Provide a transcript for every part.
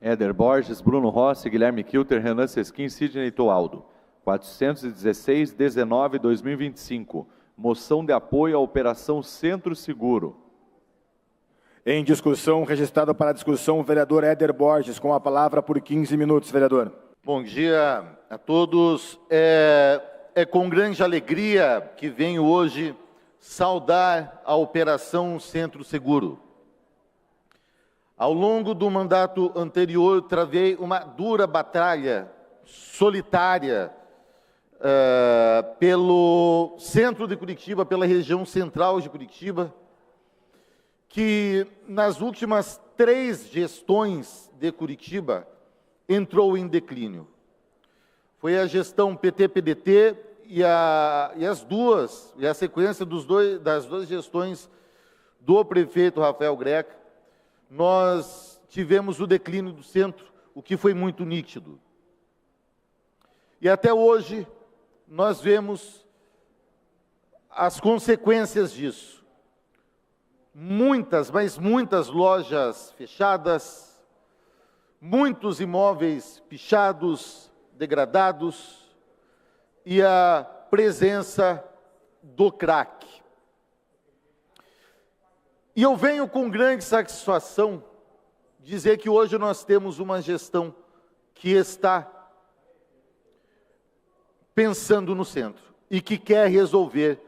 Éder Borges, Bruno Rossi, Guilherme Kilter, Renan Sesquim, Sidney Toaldo. 416/2025. Moção de apoio à Operação Centro Seguro. Em discussão, registrado para discussão, o vereador Éder Borges, com a palavra por 15 minutos, vereador. Bom dia a todos. É com grande alegria que venho hoje saudar a Operação Centro Seguro. Ao longo do mandato anterior, travei uma dura batalha solitária pelo centro de Curitiba, pela região central de Curitiba, que nas últimas 3 gestões de Curitiba entrou em declínio. Foi a gestão PT-PDT e a sequência das duas gestões do prefeito Rafael Greca. Nós tivemos o declínio do centro, o que foi muito nítido. E até hoje nós vemos as consequências disso. Muitas, mas muitas lojas fechadas, muitos imóveis pichados, degradados e a presença do crack. E eu venho com grande satisfação dizer que hoje nós temos uma gestão que está pensando no centro e que quer resolver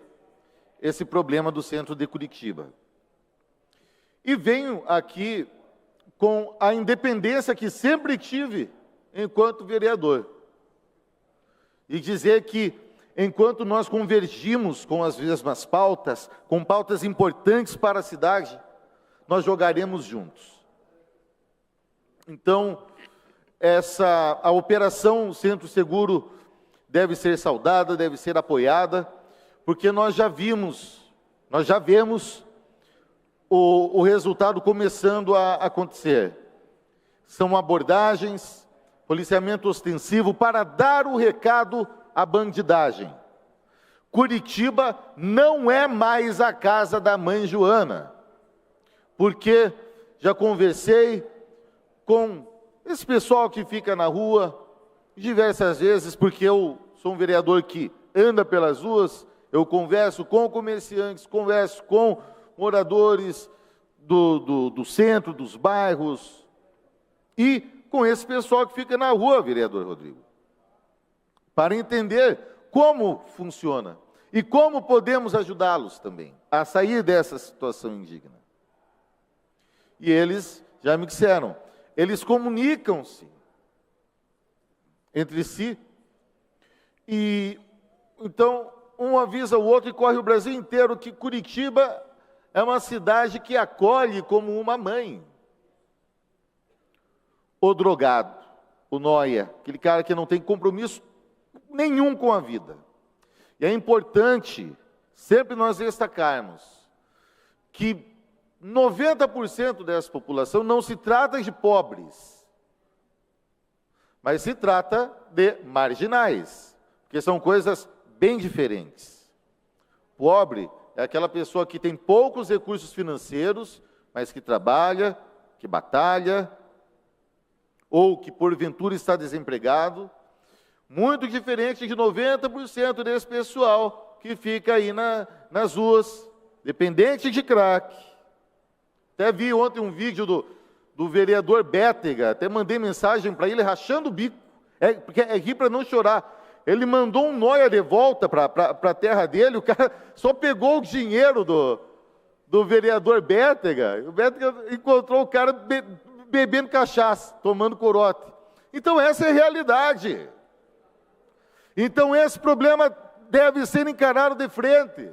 esse problema do centro de Curitiba. E venho aqui com a independência que sempre tive enquanto vereador. E dizer que, enquanto nós convergimos com as mesmas pautas, com pautas importantes para a cidade, nós jogaremos juntos. Então, a Operação Centro Seguro deve ser saudada, deve ser apoiada, porque nós já vemos o resultado começando a acontecer. São abordagens, policiamento ostensivo para dar o recado à bandidagem. Curitiba não é mais a casa da mãe Joana, porque já conversei com esse pessoal que fica na rua diversas vezes, porque eu sou um vereador que anda pelas ruas, eu converso com comerciantes, converso com moradores do centro, dos bairros, e com esse pessoal que fica na rua, vereador Rodrigo, para entender como funciona e como podemos ajudá-los também a sair dessa situação indigna. E eles já me disseram, eles comunicam-se entre si, e então um avisa o outro e corre o Brasil inteiro que Curitiba é uma cidade que acolhe como uma mãe o drogado, o nóia, aquele cara que não tem compromisso nenhum com a vida. E é importante sempre nós destacarmos que 90% dessa população não se trata de pobres, mas se trata de marginais, porque são coisas bem diferentes. Pobre é aquela pessoa que tem poucos recursos financeiros, mas que trabalha, que batalha, ou que porventura está desempregado, muito diferente de 90% desse pessoal que fica aí nas ruas, dependente de crack. Até vi ontem um vídeo do vereador Bétega, até mandei mensagem para ele rachando o bico, porque é rir para não chorar. Ele mandou um nóia de volta para a terra dele, o cara só pegou o dinheiro do vereador Bétega, o Bétega encontrou o cara bebendo cachaça, tomando corote. Então essa é a realidade. Então esse problema deve ser encarado de frente.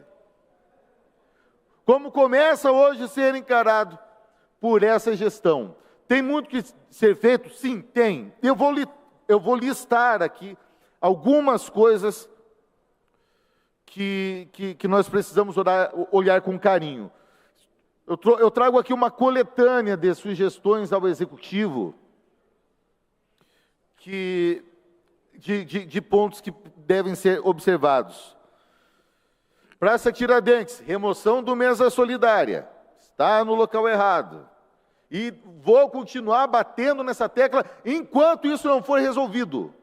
Como começa hoje a ser encarado por essa gestão. Tem muito que ser feito? Sim, tem. Eu vou listar aqui algumas coisas que nós precisamos olhar com carinho. Eu trago aqui uma coletânea de sugestões ao Executivo de pontos que devem ser observados. Praça Tiradentes, remoção do Mesa Solidária, está no local errado. E vou continuar batendo nessa tecla enquanto isso não for resolvido.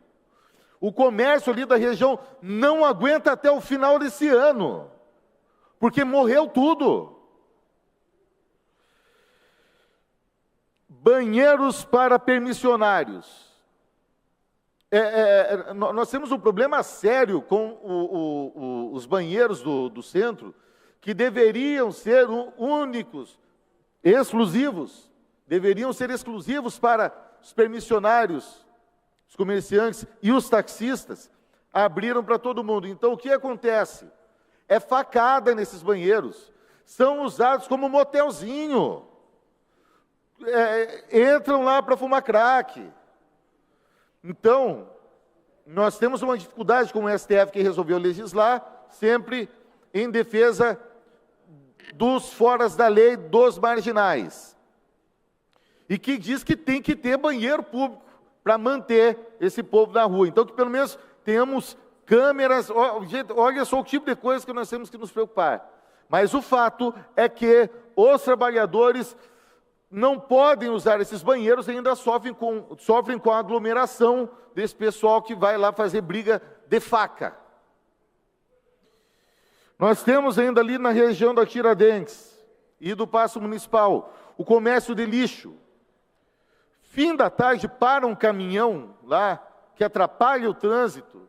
O comércio ali da região não aguenta até o final desse ano, porque morreu tudo. Banheiros para permissionários. Nós temos um problema sério com os banheiros do centro, que deveriam ser únicos, exclusivos, deveriam ser exclusivos para os permissionários, os comerciantes e os taxistas, abriram para todo mundo. Então, o que acontece? É facada nesses banheiros, são usados como motelzinho, entram lá para fumar crack. Então, nós temos uma dificuldade com o STF, que resolveu legislar, sempre em defesa dos foras da lei, dos marginais. E que diz que tem que ter banheiro público para manter esse povo na rua. Então, que pelo menos tenhamos câmeras. Olha só o tipo de coisa que nós temos que nos preocupar. Mas o fato é que os trabalhadores não podem usar esses banheiros e ainda sofrem com a aglomeração desse pessoal que vai lá fazer briga de faca. Nós temos ainda ali na região da Tiradentes e do Paço Municipal o comércio de lixo. Fim da tarde para um caminhão lá que atrapalha o trânsito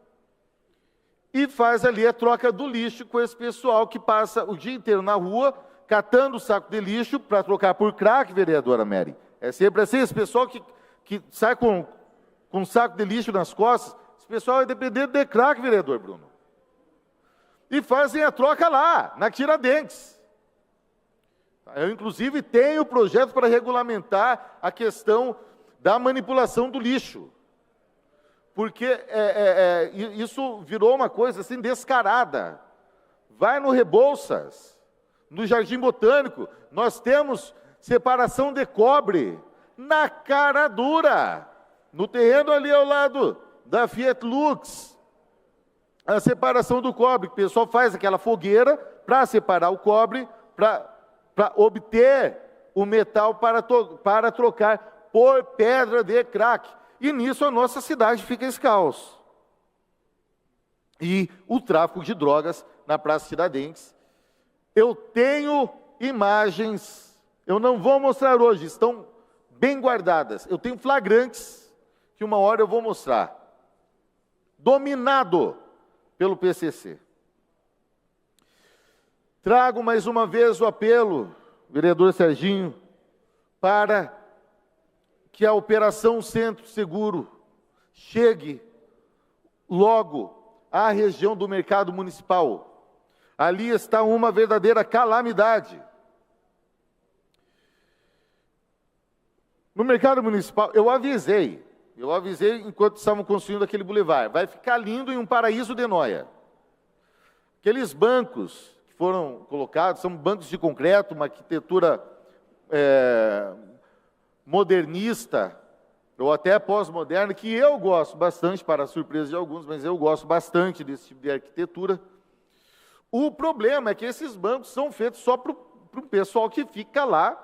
e faz ali a troca do lixo com esse pessoal que passa o dia inteiro na rua catando o saco de lixo para trocar por crack, vereadora Mary. É sempre assim, esse pessoal que sai com um saco de lixo nas costas, esse pessoal é dependente de crack, vereador Bruno. E fazem a troca lá, na Tiradentes. Eu, inclusive, tenho projeto para regulamentar a questão da manipulação do lixo. Porque isso virou uma coisa assim descarada. Vai no Rebouças, no Jardim Botânico, nós temos separação de cobre na cara dura, no terreno ali ao lado da Fiat Lux. A separação do cobre, o pessoal faz aquela fogueira para separar o cobre, para obter o metal para trocar por pedra de crack. E nisso a nossa cidade fica esse caos. E o tráfico de drogas na Praça Tiradentes. Eu tenho imagens, eu não vou mostrar hoje, estão bem guardadas. Eu tenho flagrantes que uma hora eu vou mostrar. Dominado pelo PCC. Trago mais uma vez o apelo, vereador Serginho, para que a Operação Centro Seguro chegue logo à região do mercado municipal. Ali está uma verdadeira calamidade. No mercado municipal, eu avisei enquanto estavam construindo aquele bulevar, vai ficar lindo em um paraíso de Noia. Aqueles bancos que foram colocados, são bancos de concreto, uma arquitetura modernista, ou até pós-moderna, que eu gosto bastante, para a surpresa de alguns, mas eu gosto bastante desse tipo de arquitetura. O problema é que esses bancos são feitos só para o pessoal que fica lá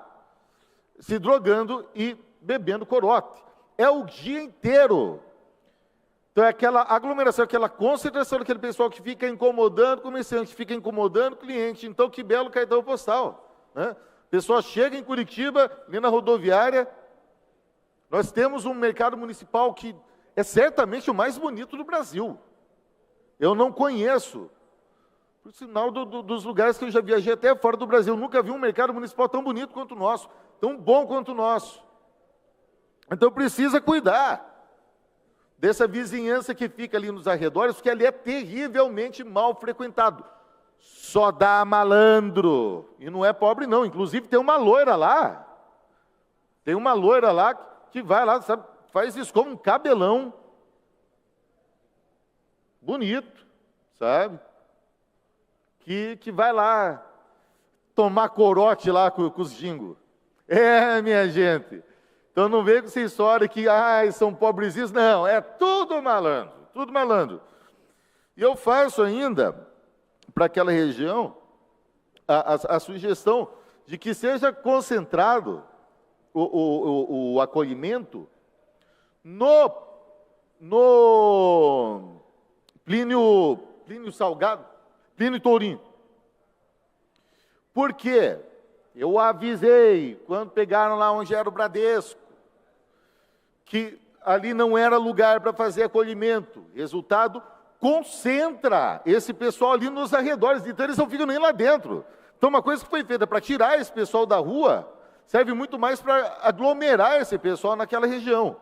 se drogando e bebendo corote. É o dia inteiro. Então é aquela aglomeração, aquela concentração daquele pessoal que fica incomodando o comerciante, fica incomodando o cliente. Então, que belo cartão postal, né? A pessoa chega em Curitiba, ali na rodoviária, nós temos um mercado municipal que é certamente o mais bonito do Brasil. Eu não conheço. Por sinal dos lugares que eu já viajei até fora do Brasil, nunca vi um mercado municipal tão bonito quanto o nosso, tão bom quanto o nosso. Então precisa cuidar dessa vizinhança que fica ali nos arredores, porque ali é terrivelmente mal frequentado. Só dá malandro, e não é pobre não, inclusive tem uma loira lá, que vai lá, sabe, faz isso com um cabelão bonito, sabe? Que vai lá tomar corote lá com os jingos. Minha gente. Então não vem com essa história que são pobrezinhos. Não, é tudo malandro, tudo malandro. E eu faço ainda, para aquela região, a sugestão de que seja concentrado o acolhimento no Plínio Salgado, Plínio Tourinho. Por quê? Eu avisei, quando pegaram lá onde era o Bradesco, que ali não era lugar para fazer acolhimento. Resultado, concentra esse pessoal ali nos arredores, então eles não ficam nem lá dentro. Então uma coisa que foi feita para tirar esse pessoal da rua, serve muito mais para aglomerar esse pessoal naquela região.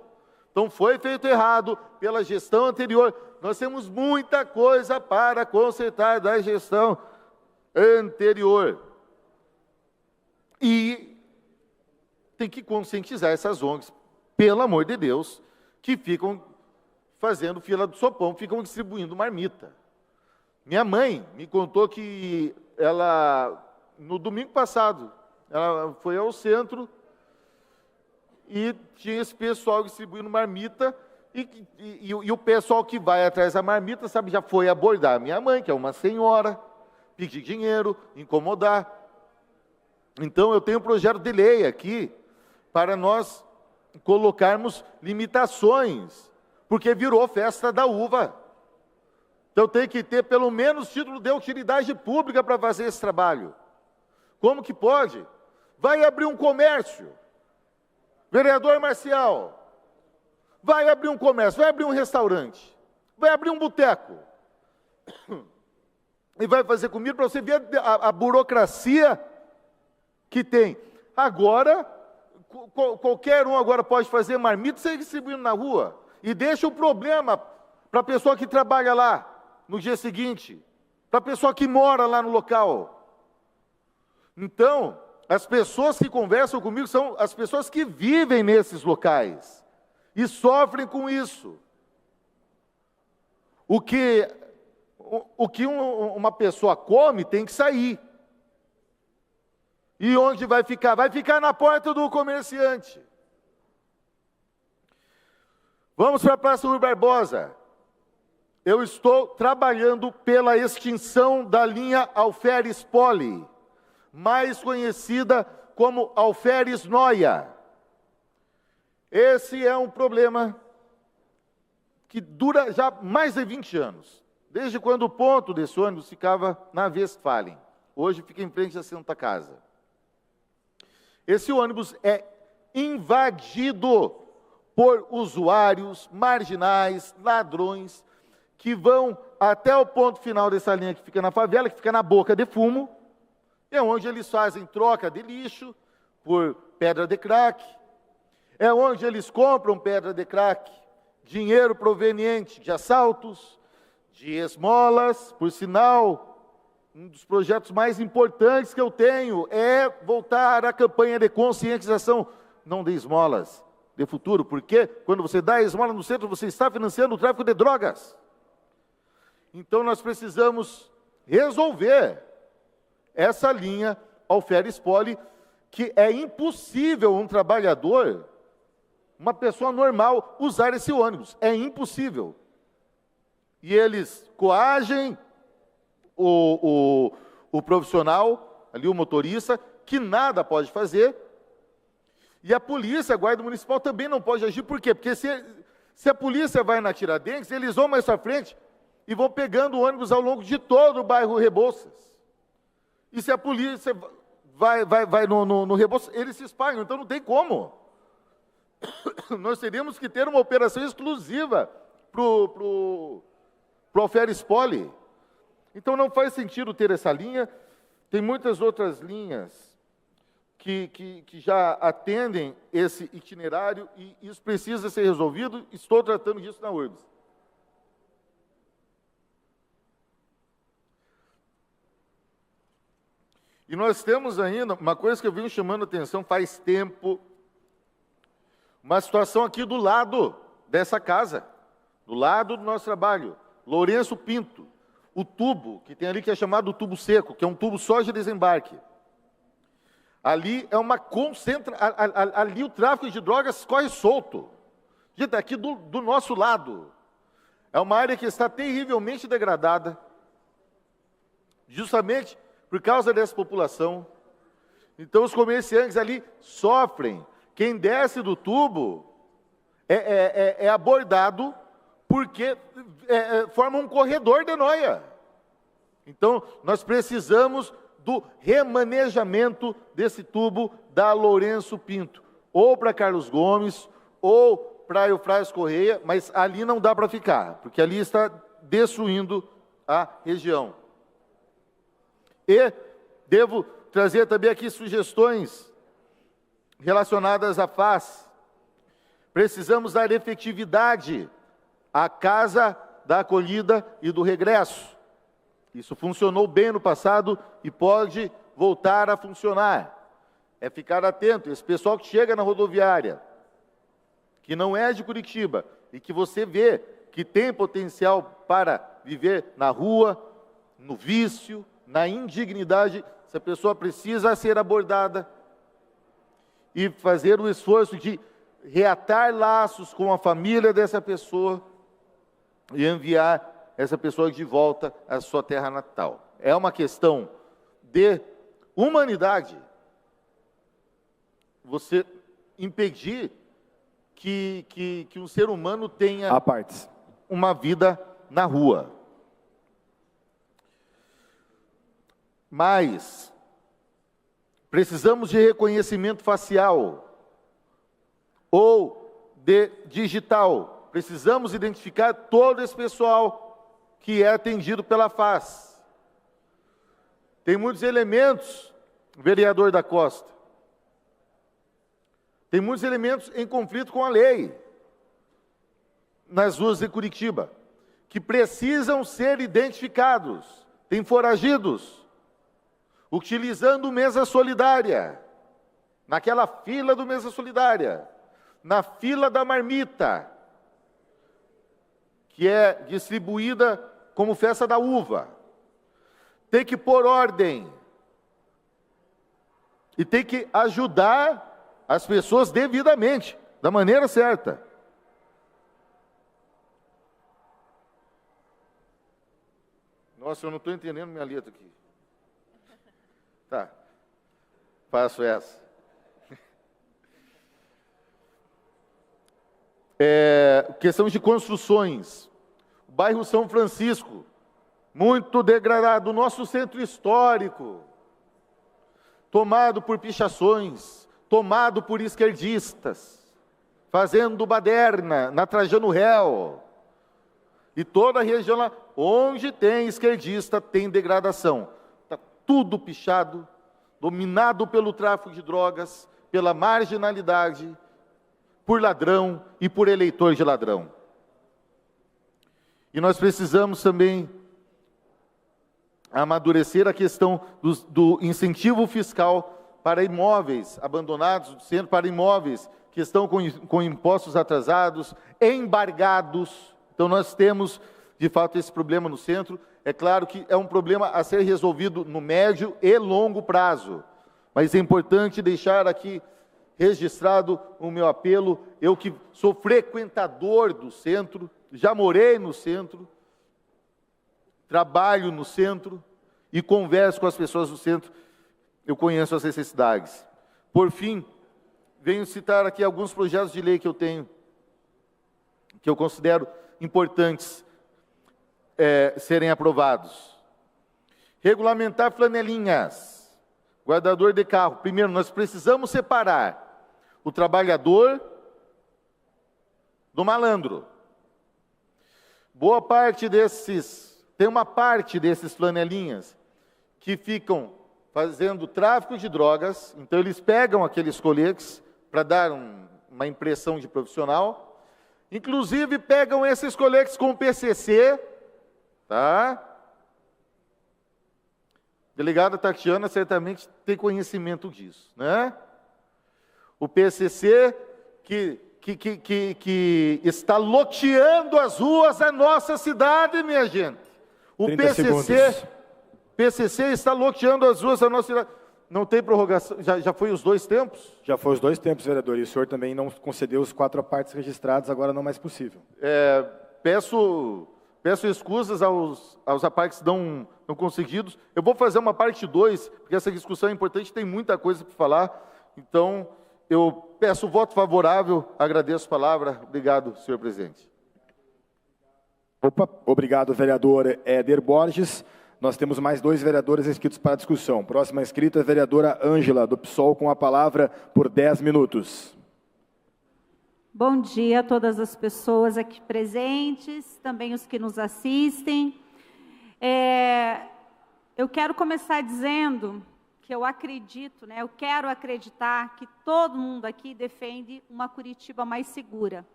Então foi feito errado pela gestão anterior. Nós temos muita coisa para consertar da gestão anterior. E tem que conscientizar essas ONGs, pelo amor de Deus, que ficam fazendo fila do sopão, ficam distribuindo marmita. Minha mãe me contou que ela, no domingo passado, ela foi ao centro e tinha esse pessoal distribuindo marmita, e o pessoal que vai atrás da marmita, sabe, já foi abordar minha mãe, que é uma senhora, pedir dinheiro, incomodar. Então, eu tenho um projeto de lei aqui para nós colocarmos limitações, porque virou festa da uva. Então, tem que ter pelo menos título de utilidade pública para fazer esse trabalho. Como que pode? Vai abrir um comércio. Vereador Marcial, vai abrir um comércio, vai abrir um restaurante, vai abrir um boteco. E vai fazer comida para você ver a burocracia que tem. Agora, qualquer um agora pode fazer marmita e sair distribuindo na rua. E deixa o problema para a pessoa que trabalha lá no dia seguinte, para a pessoa que mora lá no local. Então, as pessoas que conversam comigo são as pessoas que vivem nesses locais e sofrem com isso. O que uma pessoa come tem que sair. E onde vai ficar? Vai ficar na porta do comerciante. Vamos para a Praça Rui Barbosa. Eu estou trabalhando pela extinção da linha Alferes Poli, mais conhecida como Alferes Noia. Esse é um problema que dura já mais de 20 anos, desde quando o ponto desse ônibus ficava na Westfalen. Hoje fica em frente à Santa Casa. Esse ônibus é invadido por usuários marginais, ladrões, que vão até o ponto final dessa linha que fica na favela, que fica na Boca de Fumo, é onde eles fazem troca de lixo por pedra de crack, é onde eles compram pedra de crack, dinheiro proveniente de assaltos, de esmolas. Por sinal, um dos projetos mais importantes que eu tenho é voltar à campanha de conscientização, não de esmolas, de futuro, porque quando você dá esmola no centro, você está financiando o tráfico de drogas. Então nós precisamos resolver essa linha Alferes Poli, que é impossível um trabalhador, uma pessoa normal, usar esse ônibus. É impossível. E eles coagem o profissional, ali o motorista, que nada pode fazer. E a polícia, a guarda municipal também não pode agir. Por quê? Porque se a polícia vai na Tiradentes, eles vão mais para frente e vão pegando o ônibus ao longo de todo o bairro Rebouças. E se a polícia vai no Rebouças, eles se espalham, então não tem como. Nós teríamos que ter uma operação exclusiva para o Alferes Poli. Então não faz sentido ter essa linha. Tem muitas outras linhas que já atendem esse itinerário e isso precisa ser resolvido. Estou tratando disso na URBS. E nós temos ainda uma coisa que eu venho chamando a atenção faz tempo, uma situação aqui do lado dessa casa, do lado do nosso trabalho, Lourenço Pinto, o tubo que tem ali que é chamado tubo seco, que é um tubo só de desembarque. Ali é uma ali o tráfico de drogas corre solto. Gente, aqui do nosso lado. É uma área que está terrivelmente degradada, justamente por causa dessa população. Então os comerciantes ali sofrem. quem desce do tubo é abordado porque forma um corredor de noia. Então, nós precisamos do remanejamento desse tubo da Lourenço Pinto, ou para Carlos Gomes, ou para Eufrásio Correia, mas ali não dá para ficar, porque ali está destruindo a região. E devo trazer também aqui sugestões relacionadas à FAS. Precisamos dar efetividade à Casa da Acolhida e do Regresso. Isso funcionou bem no passado e pode voltar a funcionar. É ficar atento. Esse pessoal que chega na rodoviária, que não é de Curitiba, e que você vê que tem potencial para viver na rua, no vício, na indignidade, essa pessoa precisa ser abordada e fazer o esforço de reatar laços com a família dessa pessoa e enviar essa pessoa de volta à sua terra natal. É uma questão de humanidade você impedir que um ser humano tenha uma vida na rua. Mas precisamos de reconhecimento facial ou de digital. Precisamos identificar todo esse pessoal que é atendido pela FAS. Tem muitos elementos, vereador da Costa, tem muitos elementos em conflito com a lei nas ruas de Curitiba, que precisam ser identificados. Tem foragidos, utilizando mesa solidária, naquela fila do mesa solidária, na fila da marmita, que é distribuída como festa da uva. Tem que pôr ordem. E tem que ajudar as pessoas devidamente, da maneira certa. Nossa, eu não estou entendendo minha letra aqui. Tá, faço essa. Questão de construções. O bairro São Francisco, muito degradado. O nosso centro histórico, tomado por pichações, tomado por esquerdistas, fazendo baderna na Trajano Réu. E toda a região lá, onde tem esquerdista, tem degradação. Está tudo pichado, dominado pelo tráfico de drogas, pela marginalidade, por ladrão e por eleitor de ladrão. E nós precisamos também amadurecer a questão do incentivo fiscal para imóveis abandonados do centro, para imóveis que estão com impostos atrasados, embargados. Então nós temos, de fato, esse problema no centro. É claro que é um problema a ser resolvido no médio e longo prazo, mas é importante deixar aqui registrado o meu apelo. Eu que sou frequentador do centro, já morei no centro, trabalho no centro e converso com as pessoas do centro, eu conheço as necessidades. Por fim, venho citar aqui alguns projetos de lei que eu tenho, que eu considero importantes serem aprovados. Regulamentar flanelinhas, guardador de carro. Primeiro, nós precisamos separar o trabalhador do malandro. Boa parte tem uma parte desses flanelinhas que ficam fazendo tráfico de drogas, então eles pegam aqueles coletes para dar uma impressão de profissional, inclusive pegam esses coletes com PCC, tá? Delegada Tatiana certamente tem conhecimento disso, né? O PCC que está loteando as ruas da nossa cidade, minha gente. O PCC está loteando as ruas da nossa cidade. Não tem prorrogação, já foi os 2 tempos? Já foi os 2 tempos, vereador, e o senhor também não concedeu os 4 partes registrados, agora não mais possível. Peço escusas aos apartes não conseguidos. Eu vou fazer uma parte 2, porque essa discussão é importante, tem muita coisa para falar. Então, eu peço o voto favorável, agradeço a palavra. Obrigado, senhor presidente. Obrigado, vereador Éder Borges. Nós temos mais 2 vereadores inscritos para a discussão. Próxima inscrita, a vereadora Ângela, do PSOL, com a palavra por 10 minutos. Bom dia a todas as pessoas aqui presentes, também os que nos assistem. Eu quero começar dizendo que eu acredito, eu quero acreditar que todo mundo aqui defende uma Curitiba mais segura.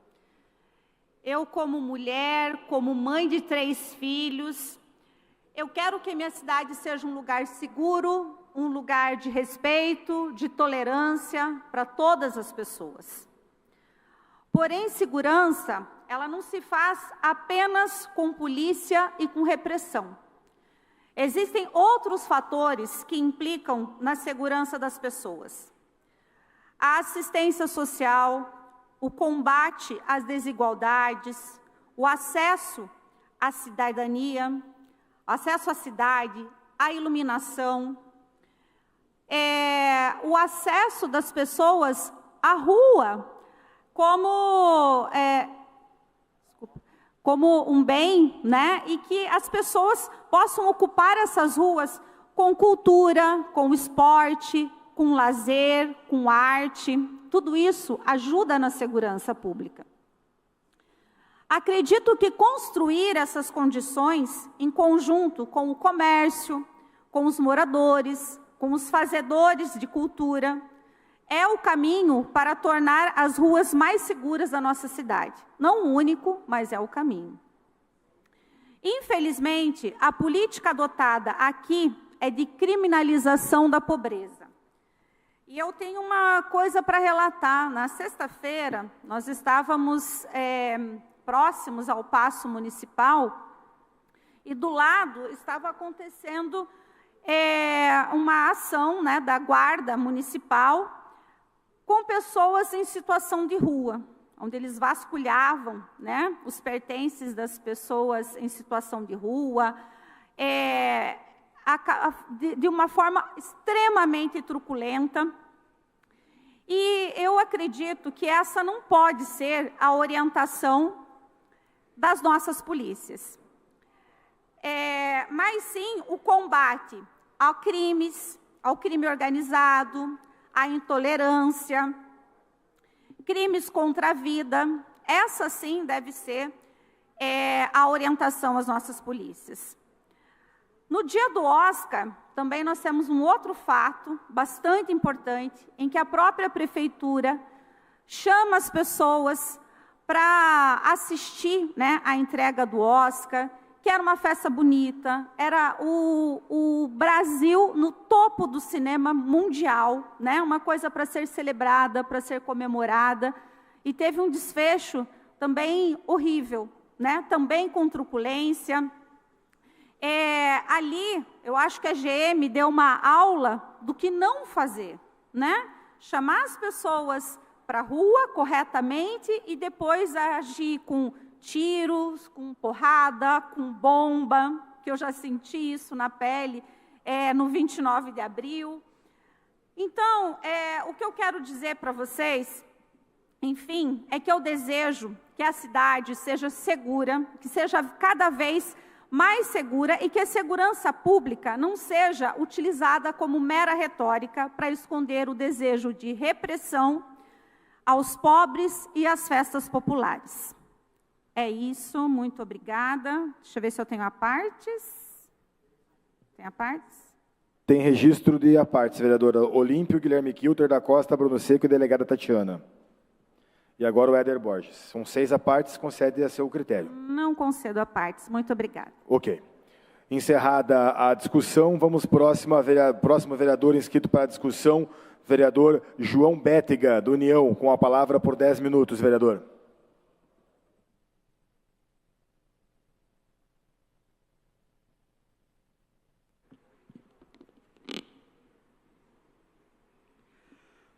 Eu, como mulher, como mãe de 3 filhos, eu quero que minha cidade seja um lugar seguro, um lugar de respeito, de tolerância para todas as pessoas. Porém, segurança, ela não se faz apenas com polícia e com repressão. Existem outros fatores que implicam na segurança das pessoas. A assistência social, o combate às desigualdades, o acesso à cidadania, acesso à cidade, à iluminação, o acesso das pessoas à rua, como um bem, e que as pessoas possam ocupar essas ruas com cultura, com esporte, com lazer, com arte. Tudo isso ajuda na segurança pública. Acredito que construir essas condições em conjunto com o comércio, com os moradores, com os fazedores de cultura, é o caminho para tornar as ruas mais seguras da nossa cidade. Não o único, mas é o caminho. Infelizmente, a política adotada aqui é de criminalização da pobreza. E eu tenho uma coisa para relatar. Na sexta-feira, nós estávamos próximos ao Paço Municipal e do lado estava acontecendo uma ação da Guarda Municipal com pessoas em situação de rua, onde eles vasculhavam os pertences das pessoas em situação de rua, de uma forma extremamente truculenta. E eu acredito que essa não pode ser a orientação das nossas polícias. Mas sim o combate a crimes, ao crime organizado, à intolerância, crimes contra a vida. Essa sim deve ser a orientação às nossas polícias. No dia do Oscar, também nós temos um outro fato bastante importante, em que a própria prefeitura chama as pessoas para assistir à entrega do Oscar, que era uma festa bonita, era o Brasil no topo do cinema mundial, uma coisa para ser celebrada, para ser comemorada, e teve um desfecho também horrível, também com truculência. Ali, eu acho que a GM deu uma aula do que não fazer, chamar as pessoas para a rua corretamente e depois agir com tiros, com porrada, com bomba, que eu já senti isso na pele no 29 de abril. Então, o que eu quero dizer para vocês, enfim, é que eu desejo que a cidade seja segura, que seja cada vez mais segura e que a segurança pública não seja utilizada como mera retórica para esconder o desejo de repressão aos pobres e às festas populares. É isso, muito obrigada. Deixa eu ver se eu tenho apartes. Tem apartes? Tem registro de apartes, vereadora Olímpio, Guilherme Kilter, da Costa, Bruno Seco e delegada Tatiana. E agora o Éder Borges. São 6 apartes, concede a seu critério. Não concedo apartes, muito obrigada. Ok. Encerrada a discussão, vamos próximo vereador inscrito para a discussão, vereador João Bétega, do União, com a palavra por 10 minutos, vereador.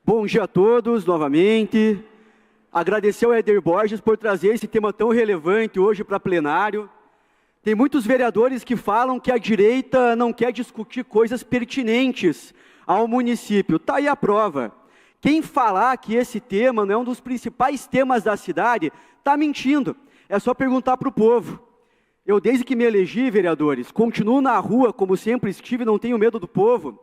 Bom dia a todos, novamente. Agradecer ao Éder Borges por trazer esse tema tão relevante hoje para plenário. Tem muitos vereadores que falam que a direita não quer discutir coisas pertinentes ao município. Está aí a prova. Quem falar que esse tema não é um dos principais temas da cidade, está mentindo. É só perguntar para o povo. Eu, desde que me elegi, vereadores, continuo na rua como sempre estive, não tenho medo do povo.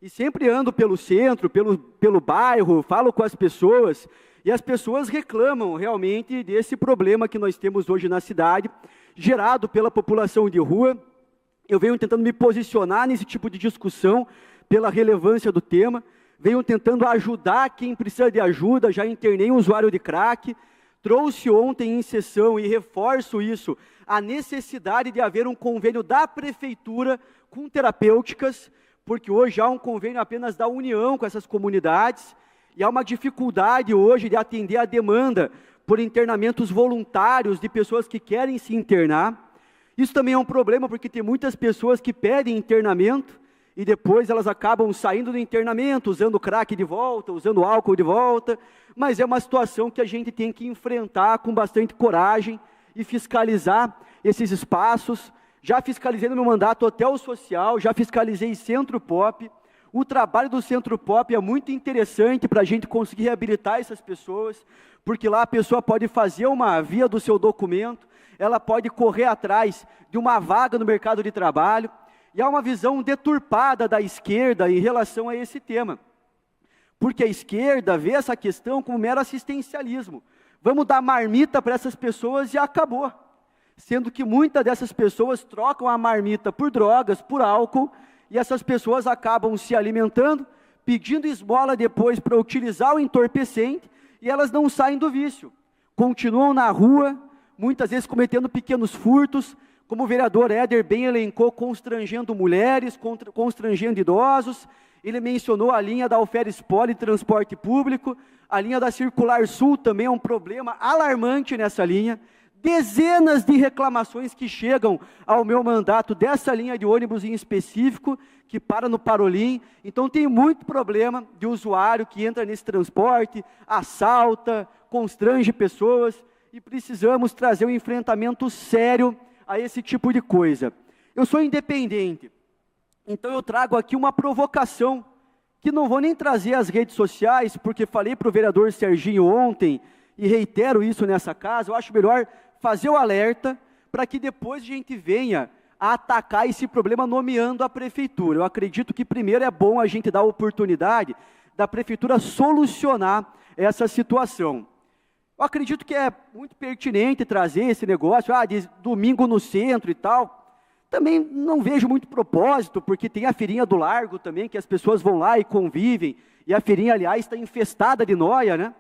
E sempre ando pelo centro, pelo bairro, falo com as pessoas, e as pessoas reclamam realmente desse problema que nós temos hoje na cidade, gerado pela população de rua. Eu venho tentando me posicionar nesse tipo de discussão, pela relevância do tema, venho tentando ajudar quem precisa de ajuda, já internei um usuário de crack, trouxe ontem em sessão, e reforço isso, a necessidade de haver um convênio da prefeitura com terapêuticas, porque hoje há um convênio apenas da União com essas comunidades, e há uma dificuldade hoje de atender a demanda por internamentos voluntários de pessoas que querem se internar. Isso também é um problema, porque tem muitas pessoas que pedem internamento, e depois elas acabam saindo do internamento, usando crack de volta, usando álcool de volta, mas é uma situação que a gente tem que enfrentar com bastante coragem e fiscalizar esses espaços. Já fiscalizei no meu mandato hotel social, já fiscalizei Centro Pop. O trabalho do Centro Pop é muito interessante para a gente conseguir reabilitar essas pessoas, porque lá a pessoa pode fazer uma via do seu documento, ela pode correr atrás de uma vaga no mercado de trabalho, e há uma visão deturpada da esquerda em relação a esse tema, porque a esquerda vê essa questão como mero assistencialismo. Vamos dar marmita para essas pessoas e acabou. Sendo que muitas dessas pessoas trocam a marmita por drogas, por álcool, e essas pessoas acabam se alimentando, pedindo esmola depois para utilizar o entorpecente, e elas não saem do vício. Continuam na rua, muitas vezes cometendo pequenos furtos, como o vereador Éder bem elencou, constrangendo mulheres, constrangendo idosos. Ele mencionou a linha da Alferespol e transporte público, a linha da Circular Sul também é um problema alarmante nessa linha. Dezenas de reclamações que chegam ao meu mandato dessa linha de ônibus em específico, que para no Parolim. Então tem muito problema de usuário que entra nesse transporte, assalta, constrange pessoas, e precisamos trazer um enfrentamento sério a esse tipo de coisa. Eu sou independente, então eu trago aqui uma provocação, que não vou nem trazer às redes sociais, porque falei para o vereador Serginho ontem, e reitero isso nessa casa, eu acho melhor fazer o alerta, para que depois a gente venha a atacar esse problema nomeando a prefeitura. Eu acredito que primeiro é bom a gente dar a oportunidade da prefeitura solucionar essa situação. Eu acredito que é muito pertinente trazer esse negócio, de domingo no centro e tal. Também não vejo muito propósito, porque tem a feirinha do Largo também, que as pessoas vão lá e convivem, e a feirinha, aliás, está infestada de noia, né?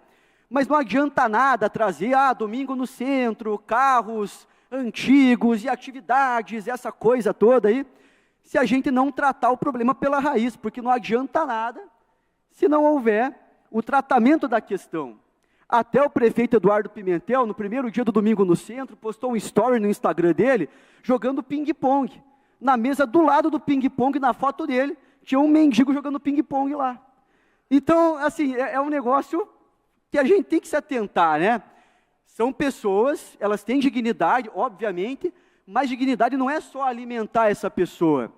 Mas não adianta nada trazer, domingo no centro, carros antigos e atividades, essa coisa toda aí, se a gente não tratar o problema pela raiz, porque não adianta nada se não houver o tratamento da questão. Até o prefeito Eduardo Pimentel, no primeiro dia do domingo no centro, postou um story no Instagram dele, jogando ping-pong. Na mesa do lado do ping-pong, na foto dele, tinha um mendigo jogando ping-pong lá. Então, assim, é um negócio que a gente tem que se atentar, né? São pessoas, elas têm dignidade, obviamente, mas dignidade não é só alimentar essa pessoa.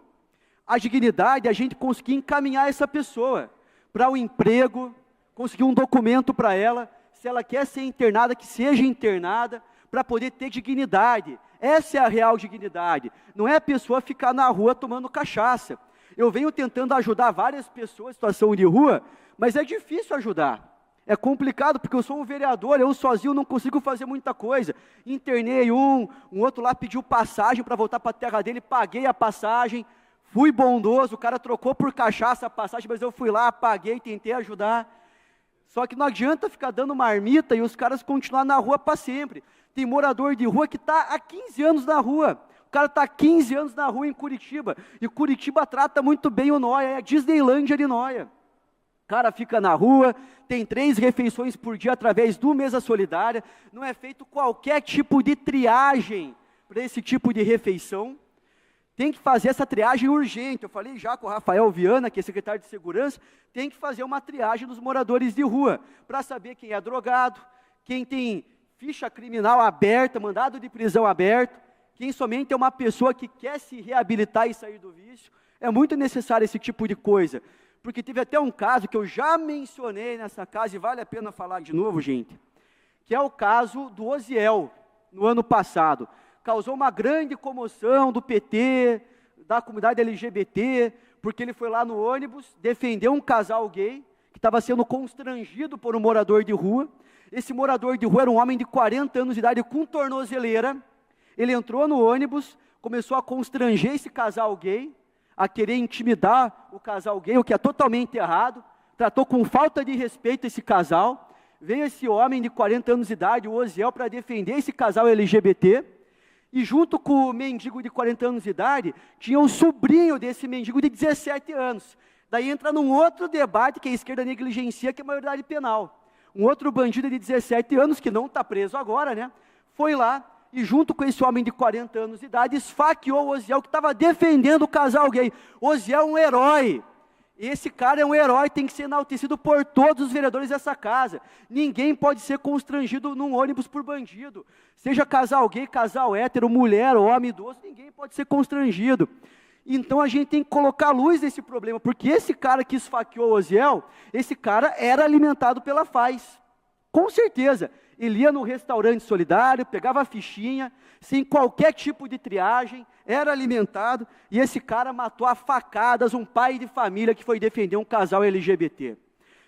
A dignidade é a gente conseguir encaminhar essa pessoa para um emprego, conseguir um documento para ela, se ela quer ser internada, que seja internada, para poder ter dignidade. Essa é a real dignidade. Não é a pessoa ficar na rua tomando cachaça. Eu venho tentando ajudar várias pessoas em situação de rua, mas é difícil ajudar. É complicado, porque eu sou um vereador, eu sozinho não consigo fazer muita coisa. Internei um outro lá pediu passagem para voltar para a terra dele, paguei a passagem, fui bondoso, o cara trocou por cachaça a passagem, mas eu fui lá, paguei, tentei ajudar. Só que não adianta ficar dando marmita e os caras continuar na rua para sempre. Tem morador de rua que está há 15 anos na rua. O cara está há 15 anos na rua em Curitiba. E Curitiba trata muito bem o Noia, é a Disneylândia de Noia. O cara fica na rua, tem 3 refeições por dia através do Mesa Solidária. Não é feito qualquer tipo de triagem para esse tipo de refeição. Tem que fazer essa triagem urgente. Eu falei já com o Rafael Viana, que é secretário de Segurança, tem que fazer uma triagem dos moradores de rua, para saber quem é drogado, quem tem ficha criminal aberta, mandado de prisão aberto, quem somente é uma pessoa que quer se reabilitar e sair do vício. É muito necessário esse tipo de coisa, porque teve até um caso que eu já mencionei nessa casa, e vale a pena falar de novo, gente, que é o caso do Osiel, no ano passado. Causou uma grande comoção do PT, da comunidade LGBT, porque ele foi lá no ônibus, defendeu um casal gay, que estava sendo constrangido por um morador de rua. Esse morador de rua era um homem de 40 anos de idade com tornozeleira. Ele entrou no ônibus, começou a constranger esse casal gay, a querer intimidar o casal gay, o que é totalmente errado, tratou com falta de respeito esse casal. Veio esse homem de 40 anos de idade, o Osiel, para defender esse casal LGBT, e junto com o mendigo de 40 anos de idade, tinha um sobrinho desse mendigo de 17 anos. Daí entra num outro debate que a esquerda negligencia, que é a maioridade penal. Um outro bandido de 17 anos, que não está preso agora, né, foi lá, e junto com esse homem de 40 anos de idade, esfaqueou o Osiel, que estava defendendo o casal gay. Osiel é um herói. Esse cara é um herói, tem que ser enaltecido por todos os vereadores dessa casa. Ninguém pode ser constrangido num ônibus por bandido. Seja casal gay, casal hétero, mulher, homem, idoso, ninguém pode ser constrangido. Então a gente tem que colocar luz nesse problema, porque esse cara que esfaqueou o Osiel, esse cara era alimentado pela FAZ. Com certeza. Ele ia no restaurante solidário, pegava a fichinha, sem qualquer tipo de triagem, era alimentado, e esse cara matou a facadas um pai de família que foi defender um casal LGBT.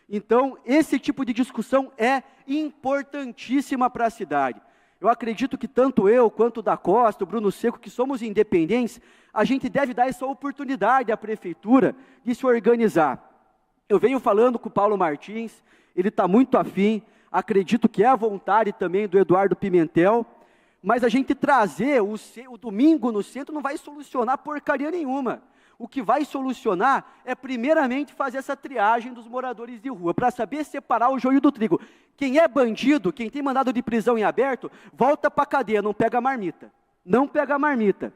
Então, esse tipo de discussão é importantíssima para a cidade. Eu acredito que tanto eu, quanto o da Costa, o Bruno Seco, que somos independentes, a gente deve dar essa oportunidade à prefeitura de se organizar. Eu venho falando com o Paulo Martins, ele está muito afim, acredito que é a vontade também do Eduardo Pimentel, mas a gente trazer o domingo no centro não vai solucionar porcaria nenhuma. O que vai solucionar é, primeiramente, fazer essa triagem dos moradores de rua, para saber separar o joio do trigo. Quem é bandido, quem tem mandado de prisão em aberto, volta para a cadeia, não pega a marmita. Não pega a marmita.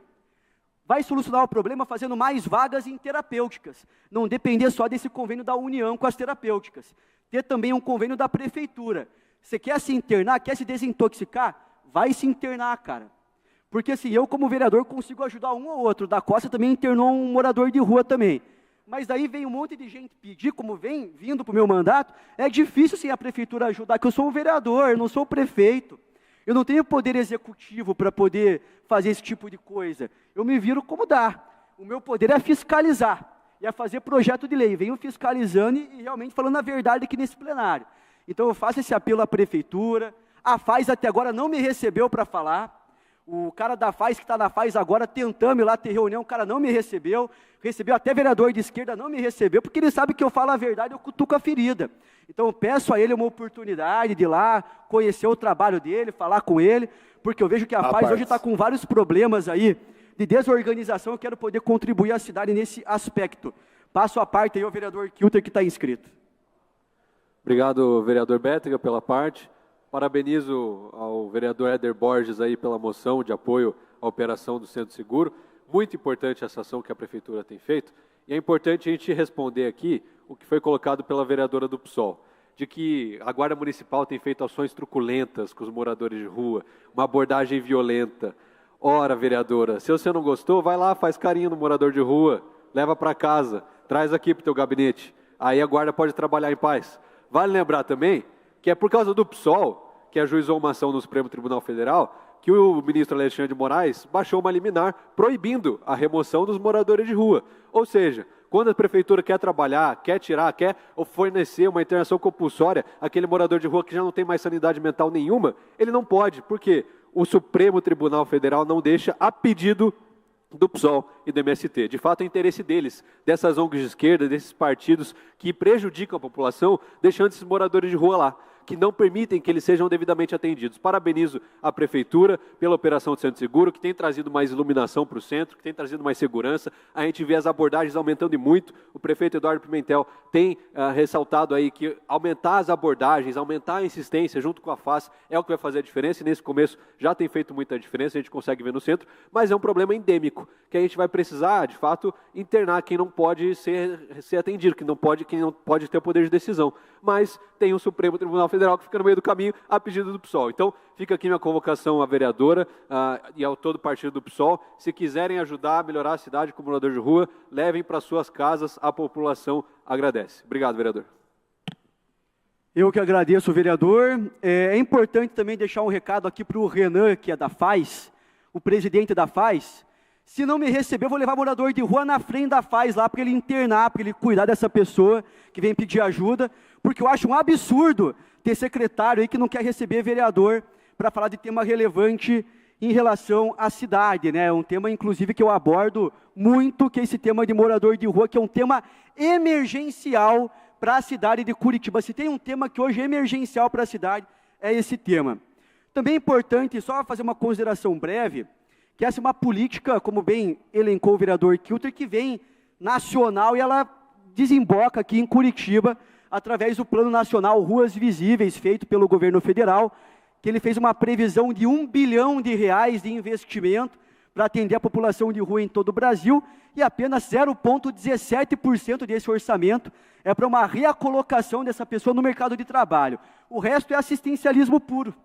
Vai solucionar o problema fazendo mais vagas em terapêuticas. Não depender só desse convênio da União com as terapêuticas. Ter também um convênio da prefeitura. Você quer se internar, quer se desintoxicar? Vai se internar, cara. Porque assim, eu como vereador consigo ajudar um ou outro. Da Costa também internou um morador de rua também. Mas daí vem um monte de gente pedir, como vem vindo para o meu mandato, é difícil sim a prefeitura ajudar, que eu sou um vereador, eu não sou o prefeito. Eu não tenho poder executivo para poder fazer esse tipo de coisa. Eu me viro como dá. O meu poder é fiscalizar, é fazer projeto de lei. Venho fiscalizando e realmente falando a verdade aqui nesse plenário. Então eu faço esse apelo à prefeitura. A FAZ até agora não me recebeu para falar. O cara da FAZ, que está na FAZ agora, tentando ir lá ter reunião, o cara não me recebeu. Recebeu até vereador de esquerda, não me recebeu, porque ele sabe que eu falo a verdade, eu cutuco a ferida. Então eu peço a ele uma oportunidade de ir lá, conhecer o trabalho dele, falar com ele, porque eu vejo que a FAZ hoje está com vários problemas aí de desorganização, eu quero poder contribuir à cidade nesse aspecto. Passo a parte aí ao vereador Kilter, que está inscrito. Obrigado, vereador Bétega, pela parte. Parabenizo ao vereador Éder Borges aí pela moção de apoio à operação do Centro Seguro. Muito importante essa ação que a prefeitura tem feito. E é importante a gente responder aqui o que foi colocado pela vereadora do PSOL, de que a Guarda Municipal tem feito ações truculentas com os moradores de rua, uma abordagem violenta. Ora, vereadora, se você não gostou, vai lá, faz carinho no morador de rua, leva para casa, traz aqui para o teu gabinete. Aí a guarda pode trabalhar em paz. Vale lembrar também que é por causa do PSOL, que ajuizou uma ação no Supremo Tribunal Federal, que o ministro Alexandre de Moraes baixou uma liminar proibindo a remoção dos moradores de rua. Ou seja, quando a prefeitura quer trabalhar, quer tirar, quer fornecer uma internação compulsória àquele morador de rua que já não tem mais sanidade mental nenhuma, ele não pode, porque o Supremo Tribunal Federal não deixa a pedido do PSOL e do MST. De fato, é interesse deles, dessas ONGs de esquerda, desses partidos que prejudicam a população, deixando esses moradores de rua lá, que não permitem que eles sejam devidamente atendidos. Parabenizo a Prefeitura pela operação do Centro Seguro, que tem trazido mais iluminação para o centro, que tem trazido mais segurança. A gente vê as abordagens aumentando e muito. O prefeito Eduardo Pimentel tem ressaltado aí que aumentar as abordagens, aumentar a insistência junto com a FAZ é o que vai fazer a diferença, e nesse começo já tem feito muita diferença, a gente consegue ver no centro, mas é um problema endêmico, que a gente vai precisar, de fato, internar quem não pode ser atendido, quem não pode ter o poder de decisão. Mas tem o Supremo Tribunal Federal federal que fica no meio do caminho a pedido do PSOL. Então, fica aqui minha convocação à vereadora e ao todo o partido do PSOL. Se quiserem ajudar a melhorar a cidade com morador de rua, levem para suas casas, a população agradece. Obrigado, vereador. Eu que agradeço, vereador. É importante também deixar um recado aqui para o Renan, que é da FAZ, o presidente da FAZ. Se não me receber, eu vou levar morador de rua na frente da FAZ lá, para ele internar, para ele cuidar dessa pessoa que vem pedir ajuda, porque eu acho um absurdo ter secretário aí que não quer receber vereador para falar de tema relevante em relação à cidade, né? É um tema, inclusive, que eu abordo muito, que é esse tema de morador de rua, que é um tema emergencial para a cidade de Curitiba. Se tem um tema que hoje é emergencial para a cidade, é esse tema. Também é importante, só fazer uma consideração breve, que essa é uma política, como bem elencou o vereador Kilter, que vem nacional e ela desemboca aqui em Curitiba, através do Plano Nacional Ruas Visíveis, feito pelo governo federal, que ele fez uma previsão de R$1 bilhão de investimento para atender a população de rua em todo o Brasil, e apenas 0,17% desse orçamento é para uma recolocação dessa pessoa no mercado de trabalho. O resto é assistencialismo puro.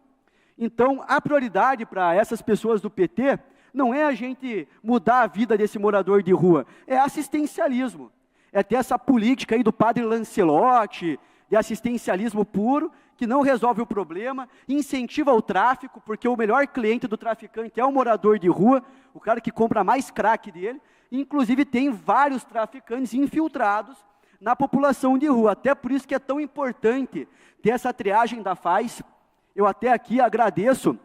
Então, a prioridade para essas pessoas do PT não é a gente mudar a vida desse morador de rua, é assistencialismo. É ter essa política aí do padre Lancelotti, de assistencialismo puro, que não resolve o problema, incentiva o tráfico, porque o melhor cliente do traficante é o morador de rua, o cara que compra mais crack dele, e inclusive tem vários traficantes infiltrados na população de rua. Até por isso que é tão importante ter essa triagem da FAZ. Eu até aqui agradeço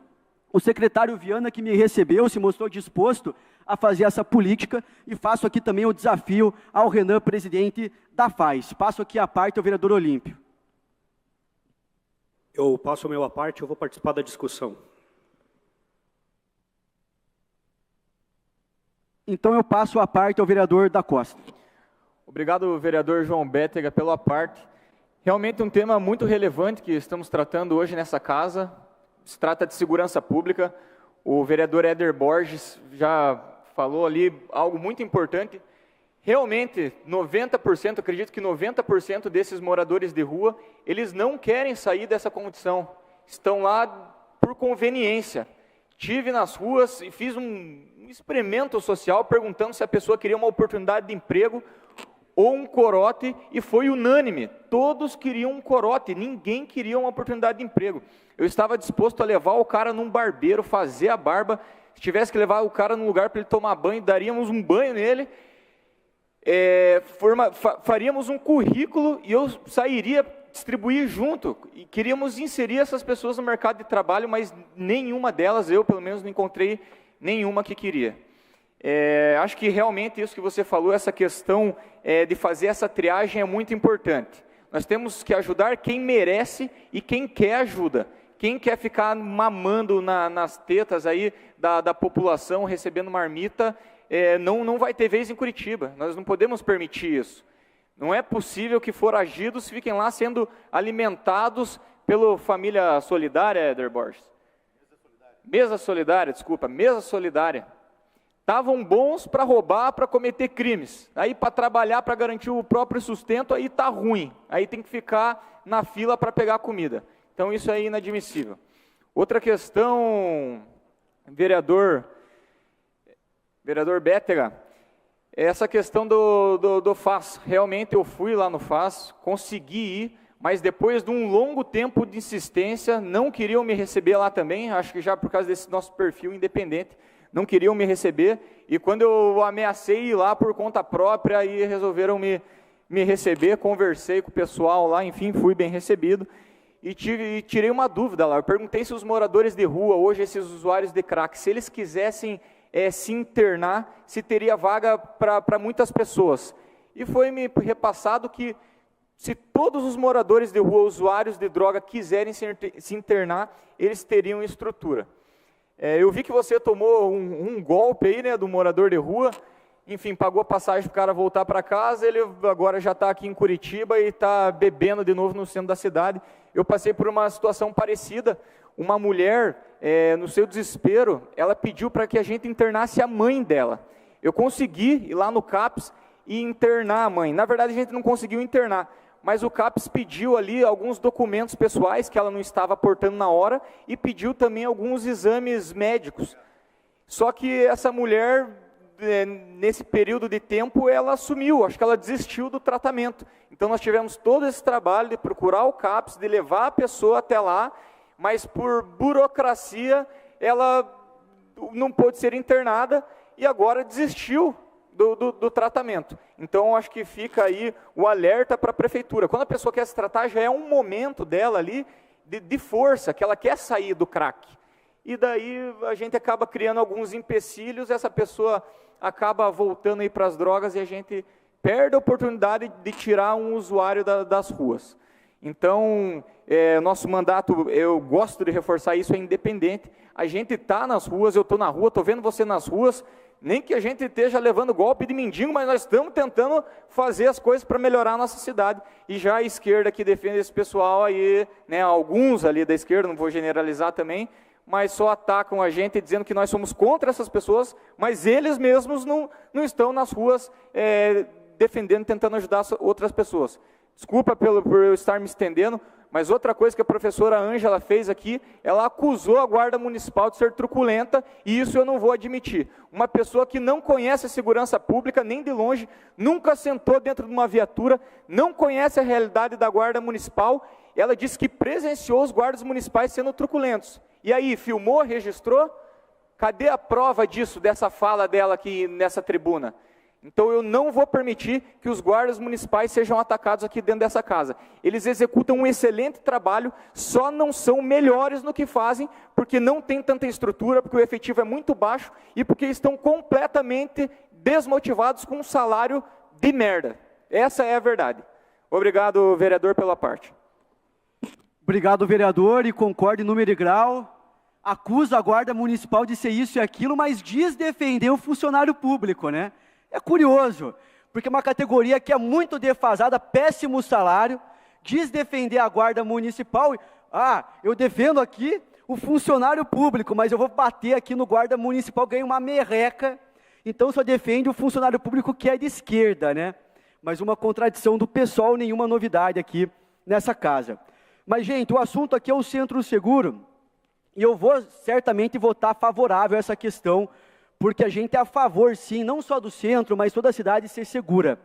o secretário Viana que me recebeu, se mostrou disposto a fazer essa política, e faço aqui também o desafio ao Renan, presidente da FAZ. Passo aqui a parte ao vereador Olímpio. Eu passo o meu à parte, eu vou participar da discussão. Então eu passo a parte ao vereador da Costa. Obrigado, vereador João Bétega, pela parte. Realmente um tema muito relevante que estamos tratando hoje nessa casa. Se trata de segurança pública. O vereador Éder Borges já falou ali algo muito importante. Realmente, 90%, acredito que 90% desses moradores de rua, eles não querem sair dessa condição. Estão lá por conveniência. Estive nas ruas e fiz um experimento social perguntando se a pessoa queria uma oportunidade de emprego ou um corote, e foi unânime. Todos queriam um corote, ninguém queria uma oportunidade de emprego. Eu estava disposto a levar o cara num barbeiro, fazer a barba. Se tivesse que levar o cara num lugar para ele tomar banho, daríamos um banho nele, faríamos um currículo e eu sairia distribuir junto. E queríamos inserir essas pessoas no mercado de trabalho, mas nenhuma delas, eu pelo menos não encontrei nenhuma que queria. Acho que realmente isso que você falou, essa questão de fazer essa triagem é muito importante. Nós temos que ajudar quem merece e quem quer ajuda. Quem quer ficar mamando nas tetas aí da população, recebendo marmita, não vai ter vez em Curitiba. Nós não podemos permitir isso. Não é possível que foragidos fiquem lá sendo alimentados pela família solidária, Éder Borges. Mesa solidária, desculpa, mesa solidária. Estavam bons para roubar, para cometer crimes. Aí para trabalhar, para garantir o próprio sustento, aí está ruim. Aí tem que ficar na fila para pegar comida. Então isso é inadmissível. Outra questão, vereador Bétega, é essa questão do FAZ. Realmente eu fui lá no FAZ, consegui ir, mas depois de um longo tempo de insistência, não queriam me receber lá também, acho que já por causa desse nosso perfil independente, não queriam me receber, e quando eu ameacei ir lá por conta própria, aí resolveram me receber, conversei com o pessoal lá, enfim, fui bem recebido, e tirei uma dúvida lá. Eu perguntei se os moradores de rua, hoje esses usuários de crack, se eles quisessem se internar, se teria vaga para muitas pessoas. E foi me repassado que se todos os moradores de rua, usuários de droga, quiserem se internar, eles teriam estrutura. Eu vi que você tomou um golpe aí, né, do morador de rua, enfim, pagou a passagem para o cara voltar para casa, ele agora já está aqui em Curitiba e está bebendo de novo no centro da cidade. Eu passei por uma situação parecida. Uma mulher, no seu desespero, ela pediu para que a gente internasse a mãe dela. Eu consegui ir lá no CAPS e internar a mãe. Na verdade, a gente não conseguiu internar, mas o CAPS pediu ali alguns documentos pessoais que ela não estava aportando na hora e pediu também alguns exames médicos. Só que essa mulher, nesse período de tempo, ela sumiu, acho que ela desistiu do tratamento. Então nós tivemos todo esse trabalho de procurar o CAPS, de levar a pessoa até lá, mas por burocracia ela não pôde ser internada e agora desistiu do tratamento. Então, acho que fica aí o alerta para a prefeitura. Quando a pessoa quer se tratar, já é um momento dela ali de força, que ela quer sair do crack. E daí a gente acaba criando alguns empecilhos, essa pessoa acaba voltando aí para as drogas e a gente perde a oportunidade de tirar um usuário das ruas. Então, nosso mandato, eu gosto de reforçar isso, é independente. A gente está nas ruas, eu estou na rua, estou vendo você nas ruas, nem que a gente esteja levando golpe de mendigo, mas nós estamos tentando fazer as coisas para melhorar a nossa cidade. E já a esquerda que defende esse pessoal aí, né, alguns ali da esquerda, não vou generalizar também, mas só atacam a gente dizendo que nós somos contra essas pessoas, mas eles mesmos não estão nas ruas defendendo, tentando ajudar outras pessoas. Desculpa por eu estar me estendendo, mas outra coisa que a professora Ângela fez aqui, ela acusou a guarda municipal de ser truculenta, e isso eu não vou admitir. Uma pessoa que não conhece a segurança pública, nem de longe, nunca sentou dentro de uma viatura, não conhece a realidade da guarda municipal, ela disse que presenciou os guardas municipais sendo truculentos. E aí, filmou, registrou? Cadê a prova disso, dessa fala dela aqui nessa tribuna? Então eu não vou permitir que os guardas municipais sejam atacados aqui dentro dessa casa. Eles executam um excelente trabalho, só não são melhores no que fazem, porque não tem tanta estrutura, porque o efetivo é muito baixo e porque estão completamente desmotivados com um salário de merda. Essa é a verdade. Obrigado, vereador, pela parte. Obrigado, vereador, e concordo em número e grau. Acusa a guarda municipal de ser isso e aquilo, mas diz defender o funcionário público, né? É curioso, porque é uma categoria que é muito defasada, péssimo salário, diz defender a guarda municipal. Eu defendo aqui o funcionário público, mas eu vou bater aqui no guarda municipal, ganho uma merreca, então só defende o funcionário público que é de esquerda, né? Mas uma contradição do pessoal, nenhuma novidade aqui nessa casa. Mas, gente, o assunto aqui é o Centro Seguro, e eu vou certamente votar favorável a essa questão, porque a gente é a favor, sim, não só do centro, mas toda a cidade ser segura.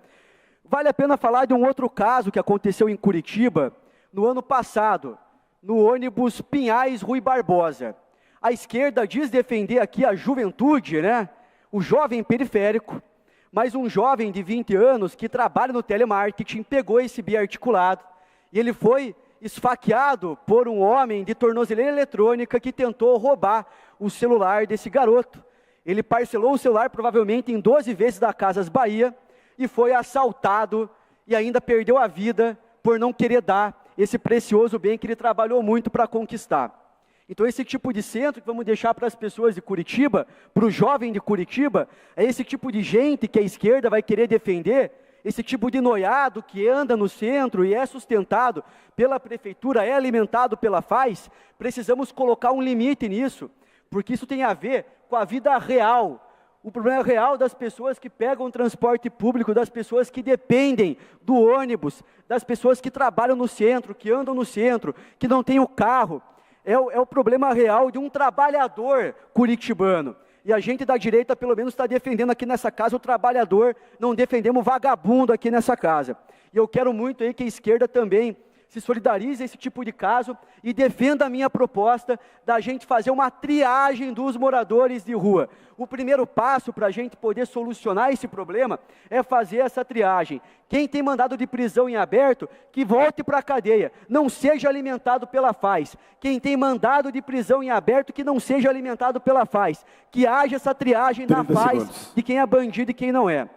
Vale a pena falar de um outro caso que aconteceu em Curitiba, no ano passado, no ônibus Pinhais Rui Barbosa. A esquerda diz defender aqui a juventude, né? O jovem periférico, mas um jovem de 20 anos que trabalha no telemarketing pegou esse biarticulado e ele foi esfaqueado por um homem de tornozeleira eletrônica que tentou roubar o celular desse garoto. Ele parcelou o celular provavelmente em 12 vezes da Casas Bahia e foi assaltado e ainda perdeu a vida por não querer dar esse precioso bem que ele trabalhou muito para conquistar. Então esse tipo de centro que vamos deixar para as pessoas de Curitiba, para o jovem de Curitiba, é esse tipo de gente que a esquerda vai querer defender, esse tipo de noiado que anda no centro e é sustentado pela prefeitura, é alimentado pela FAES. Precisamos colocar um limite nisso, porque isso tem a ver com a vida real, o problema real das pessoas que pegam o transporte público, das pessoas que dependem do ônibus, das pessoas que trabalham no centro, que andam no centro, que não têm o carro. É o problema real de um trabalhador curitibano. E a gente da direita, pelo menos, está defendendo aqui nessa casa o trabalhador, não defendemos o vagabundo aqui nessa casa. E eu quero muito aí que a esquerda também se solidarize a esse tipo de caso e defenda a minha proposta da gente fazer uma triagem dos moradores de rua. O primeiro passo para a gente poder solucionar esse problema é fazer essa triagem. Quem tem mandado de prisão em aberto, que volte para a cadeia, não seja alimentado pela FAES. Quem tem mandado de prisão em aberto, que não seja alimentado pela FAES. Que haja essa triagem na FAES de quem é bandido e quem não é.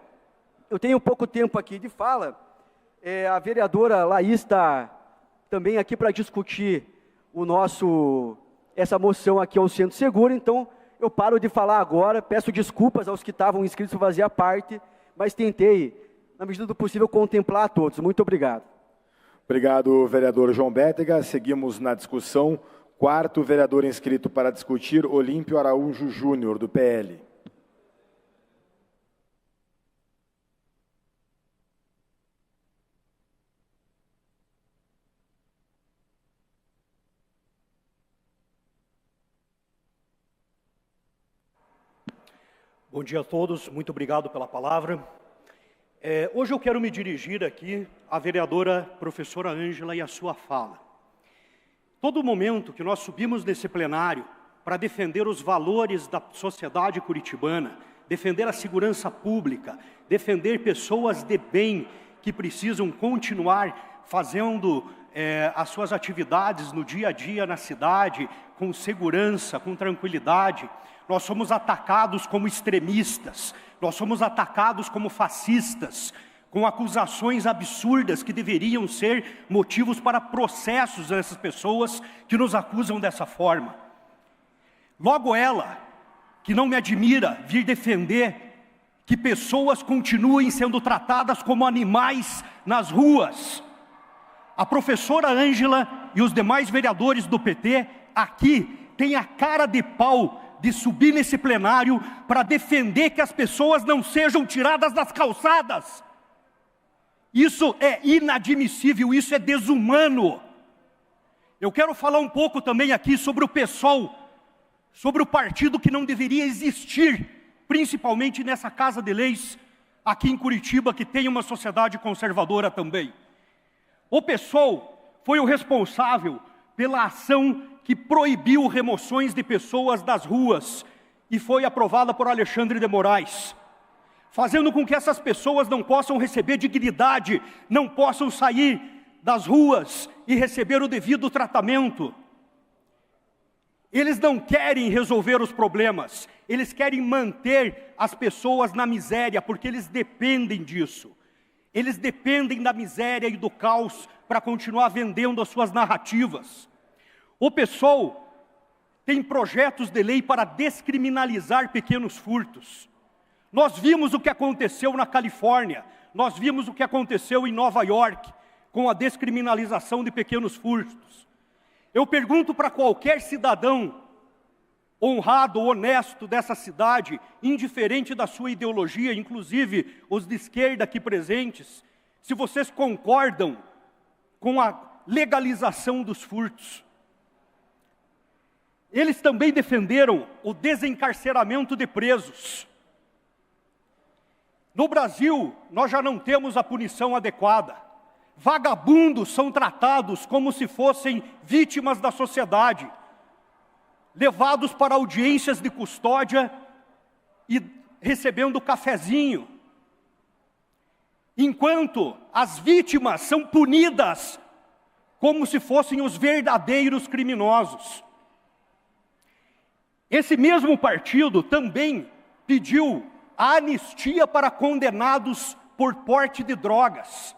Eu tenho pouco tempo aqui de fala. A vereadora Laís está também aqui para discutir essa moção aqui ao Centro Seguro, então eu paro de falar agora, peço desculpas aos que estavam inscritos para fazer a parte, mas tentei, na medida do possível, contemplar a todos. Muito obrigado. Obrigado, vereador João Bétega. Seguimos na discussão. Quarto vereador inscrito para discutir, Olímpio Araújo Júnior, do PL. Bom dia a todos, muito obrigado pela palavra. Hoje eu quero me dirigir aqui à vereadora professora Ângela e à sua fala. Todo momento que nós subimos nesse plenário para defender os valores da sociedade curitibana, defender a segurança pública, defender pessoas de bem que precisam continuar fazendo as suas atividades no dia a dia na cidade, com segurança, com tranquilidade, nós somos atacados como extremistas, nós somos atacados como fascistas, com acusações absurdas que deveriam ser motivos para processos dessas pessoas que nos acusam dessa forma. Logo ela, que não me admira vir defender que pessoas continuem sendo tratadas como animais nas ruas. A professora Ângela e os demais vereadores do PT aqui têm a cara de pau de subir nesse plenário para defender que as pessoas não sejam tiradas das calçadas. Isso é inadmissível, isso é desumano. Eu quero falar um pouco também aqui sobre o PSOL, sobre o partido que não deveria existir, principalmente nessa Casa de Leis, aqui em Curitiba, que tem uma sociedade conservadora também. O PSOL foi o responsável pela ação que proibiu remoções de pessoas das ruas e foi aprovada por Alexandre de Moraes, fazendo com que essas pessoas não possam receber dignidade, não possam sair das ruas e receber o devido tratamento. Eles não querem resolver os problemas, eles querem manter as pessoas na miséria, porque eles dependem disso. Eles dependem da miséria e do caos para continuar vendendo as suas narrativas. O PSOL tem projetos de lei para descriminalizar pequenos furtos. Nós vimos o que aconteceu na Califórnia, nós vimos o que aconteceu em Nova York, com a descriminalização de pequenos furtos. Eu pergunto para qualquer cidadão honrado, honesto dessa cidade, indiferente da sua ideologia, inclusive os de esquerda aqui presentes, se vocês concordam com a legalização dos furtos. Eles também defenderam o desencarceramento de presos. No Brasil, nós já não temos a punição adequada. Vagabundos são tratados como se fossem vítimas da sociedade, levados para audiências de custódia e recebendo cafezinho, enquanto as vítimas são punidas como se fossem os verdadeiros criminosos. Esse mesmo partido também pediu a anistia para condenados por porte de drogas.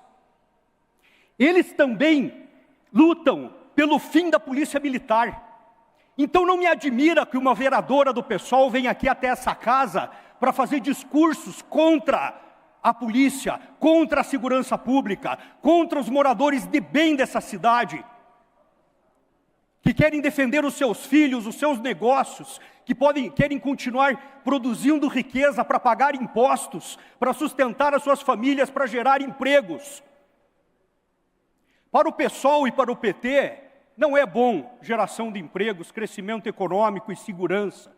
Eles também lutam pelo fim da polícia militar. Então não me admira que uma vereadora do PSOL venha aqui até essa casa para fazer discursos contra a polícia, contra a segurança pública, contra os moradores de bem dessa cidade, que querem defender os seus filhos, os seus negócios, que querem continuar produzindo riqueza para pagar impostos, para sustentar as suas famílias, para gerar empregos. Para o PSOL e para o PT, não é bom geração de empregos, crescimento econômico e segurança.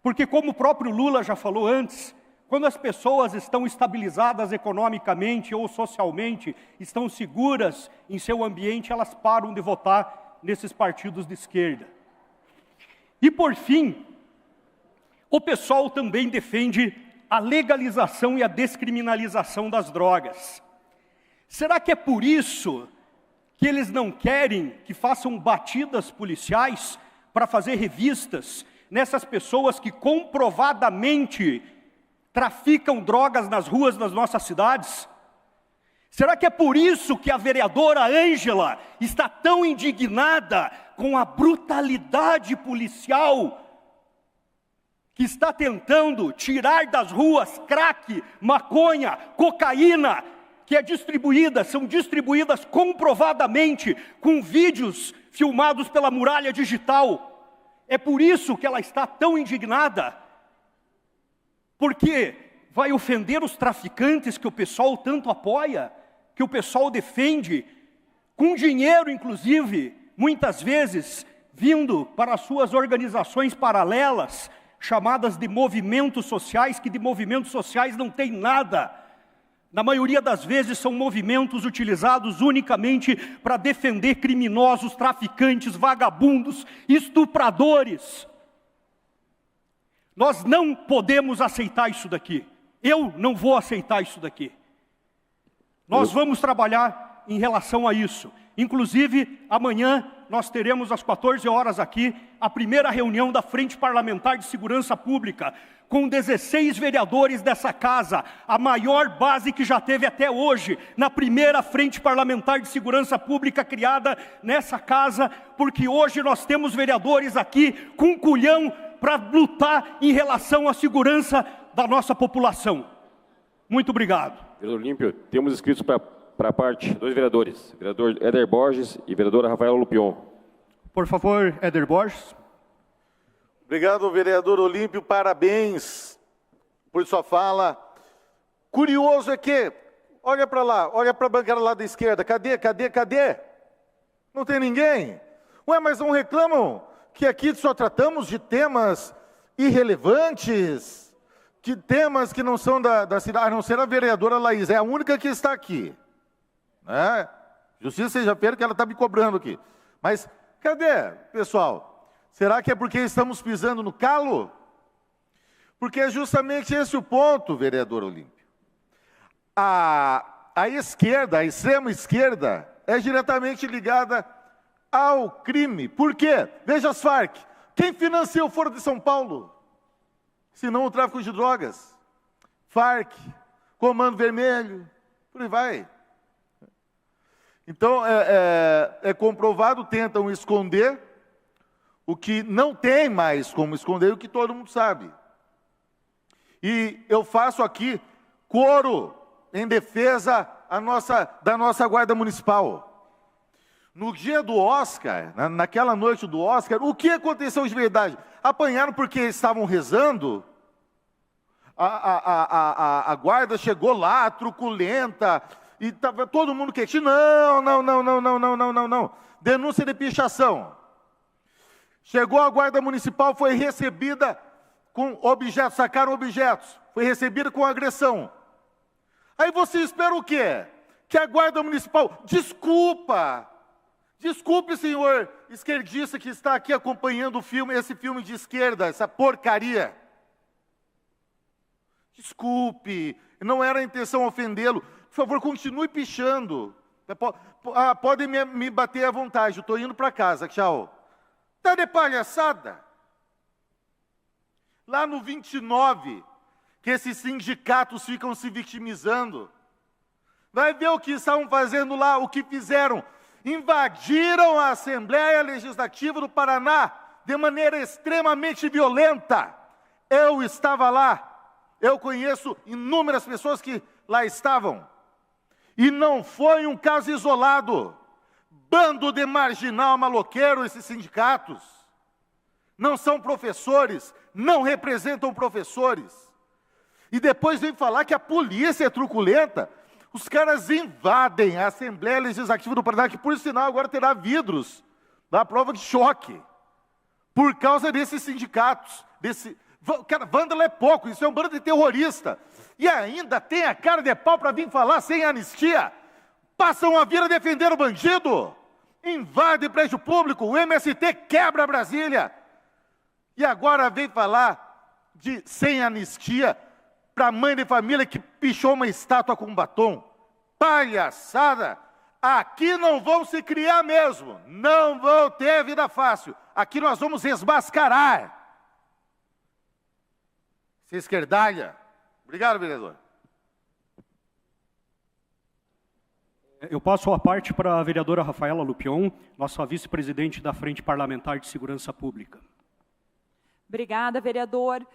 Porque como o próprio Lula já falou antes, quando as pessoas estão estabilizadas economicamente ou socialmente, estão seguras em seu ambiente, elas param de votar nesses partidos de esquerda. E por fim, o PSOL também defende a legalização e a descriminalização das drogas. Será que é por isso que eles não querem que façam batidas policiais para fazer revistas nessas pessoas que comprovadamente traficam drogas nas ruas das nossas cidades? Será que é por isso que a vereadora Ângela está tão indignada com a brutalidade policial que está tentando tirar das ruas crack, maconha, cocaína, que são distribuídas comprovadamente com vídeos filmados pela muralha digital? É por isso que ela está tão indignada? Porque vai ofender os traficantes que o PSOL tanto apoia, que o PSOL defende, com dinheiro, inclusive, muitas vezes, vindo para as suas organizações paralelas, chamadas de movimentos sociais, que de movimentos sociais não tem nada. Na maioria das vezes são movimentos utilizados unicamente para defender criminosos, traficantes, vagabundos, estupradores. Nós não podemos aceitar isso daqui. Eu não vou aceitar isso daqui. Nós vamos trabalhar em relação a isso. Inclusive, amanhã nós teremos às 14 horas aqui a primeira reunião da Frente Parlamentar de Segurança Pública, com 16 vereadores dessa casa, a maior base que já teve até hoje, na primeira Frente Parlamentar de Segurança Pública criada nessa casa, porque hoje nós temos vereadores aqui com culhão para lutar em relação à segurança da nossa população. Muito obrigado. Vereador Olímpio, temos inscritos para a parte 2 vereadores, vereador Éder Borges e vereadora Rafaela Lupion. Por favor, Éder Borges. Obrigado, vereador Olímpio, parabéns por sua fala. Curioso é que, olha para lá, olha para a bancada lá da esquerda, cadê? Não tem ninguém? Ué, mas não reclamam que aqui só tratamos de temas irrelevantes, de temas que não são da cidade, a não ser a vereadora Laís, é a única que está aqui. Né? Justiça seja feita que ela está me cobrando aqui. Mas cadê, pessoal? Será que é porque estamos pisando no calo? Porque é justamente esse o ponto, vereador Olímpio. A esquerda, a extrema esquerda, é diretamente ligada ao crime. Por quê? Veja as Farc. Quem financia o Foro de São Paulo? Se não o tráfico de drogas. Farc, Comando Vermelho, por aí vai. Então, é comprovado, tentam esconder o que não tem mais como esconder, o que todo mundo sabe. E eu faço aqui coro em defesa da nossa Guarda Municipal. No dia do Oscar, naquela noite do Oscar, o que aconteceu de verdade? Apanharam porque estavam rezando? A guarda chegou lá, truculenta, e estava todo mundo quietinho. Não. Denúncia de pichação. Chegou a Guarda Municipal, foi recebida com objetos, sacaram objetos, foi recebida com agressão. Aí você espera o quê? Que a Guarda Municipal, desculpe, senhor esquerdista que está aqui acompanhando o filme, esse filme de esquerda, essa porcaria. Desculpe, não era a intenção ofendê-lo. Por favor, continue pichando. Podem me bater à vontade, eu estou indo para casa, tchau. Está de palhaçada? Lá no 29, que esses sindicatos ficam se vitimizando. Vai ver o que estavam fazendo lá, o que fizeram. Invadiram a Assembleia Legislativa do Paraná de maneira extremamente violenta. Eu estava lá. Eu conheço inúmeras pessoas que lá estavam. E não foi um caso isolado. Bando de marginal maloqueiro, esses sindicatos. Não são professores, não representam professores. E depois vem falar que a polícia é truculenta. Os caras invadem a Assembleia Legislativa do Paraná, que por sinal agora terá vidros da prova de choque. Por causa desses sindicatos. Cara, vândalo é pouco, isso é um bando de terrorista. E ainda tem a cara de pau para vir falar sem anistia. Passam a vida a defender o bandido. Invade prédio público, o MST quebra Brasília. E agora vem falar de sem anistia para a mãe de família que pichou uma estátua com batom. Palhaçada! Aqui não vão se criar mesmo. Não vão ter vida fácil. Aqui nós vamos esmascarar. Se esquerdalha. Obrigado, vereador. Eu passo a parte para a vereadora Rafaela Lupion, nossa vice-presidente da Frente Parlamentar de Segurança Pública. Obrigada, vereador.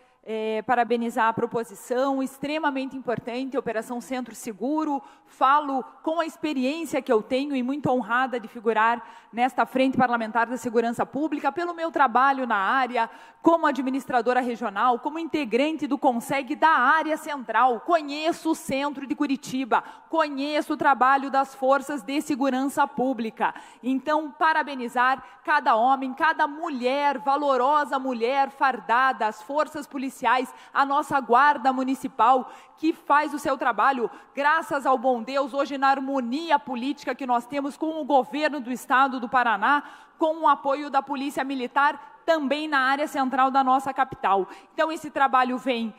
parabenizar a proposição, extremamente importante, Operação Centro Seguro. Falo com a experiência que eu tenho e muito honrada de figurar nesta Frente Parlamentar da Segurança Pública, pelo meu trabalho na área, como administradora regional, como integrante do CONSEG da área central. Conheço o centro de Curitiba, conheço o trabalho das forças de segurança pública. Então, parabenizar cada homem, cada mulher, valorosa mulher fardada, as forças policiais, a nossa guarda municipal, que faz o seu trabalho, graças ao bom Deus, hoje na harmonia política que nós temos com o governo do estado do Paraná, com o apoio da Polícia Militar, também na área central da nossa capital. Então, esse trabalho vem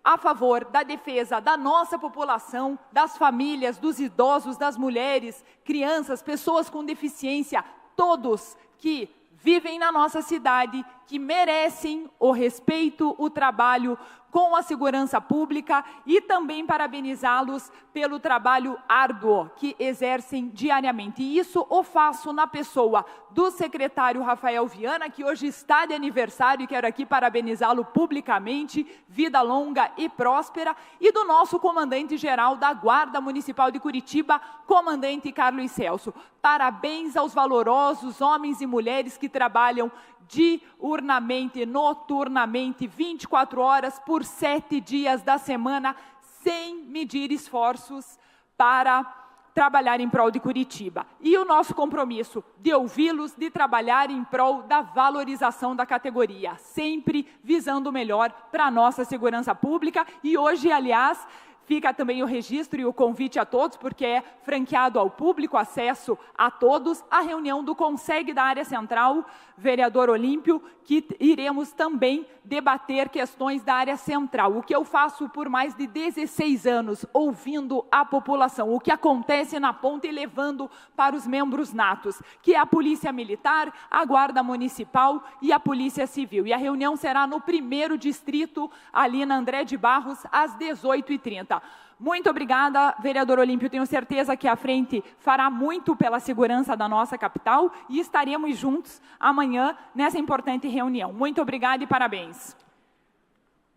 a favor da defesa da nossa população, das famílias, dos idosos, das mulheres, crianças, pessoas com deficiência, todos que vivem na nossa cidade, que merecem o respeito, o trabalho com a segurança pública, e também parabenizá-los pelo trabalho árduo que exercem diariamente. E isso o faço na pessoa do secretário Rafael Viana, que hoje está de aniversário e quero aqui parabenizá-lo publicamente, vida longa e próspera, e do nosso comandante-geral da Guarda Municipal de Curitiba, comandante Carlos Celso. Parabéns aos valorosos homens e mulheres que trabalham diurnamente, noturnamente, 24 horas por 7 dias da semana, sem medir esforços para trabalhar em prol de Curitiba. E o nosso compromisso de ouvi-los, de trabalhar em prol da valorização da categoria, sempre visando o melhor para a nossa segurança pública. E hoje, aliás, fica também o registro e o convite a todos, porque é franqueado ao público, acesso a todos, a reunião do CONSEG da área central, vereador Olímpio, que iremos também debater questões da área central. O que eu faço por mais de 16 anos, ouvindo a população, o que acontece na ponta e levando para os membros natos, que é a Polícia Militar, a Guarda Municipal e a Polícia Civil. E a reunião será no 1º distrito, ali na André de Barros, às 18h30. Muito obrigada, vereador Olímpio. Tenho certeza que a frente fará muito pela segurança da nossa capital e estaremos juntos amanhã nessa importante reunião. Muito obrigada e parabéns.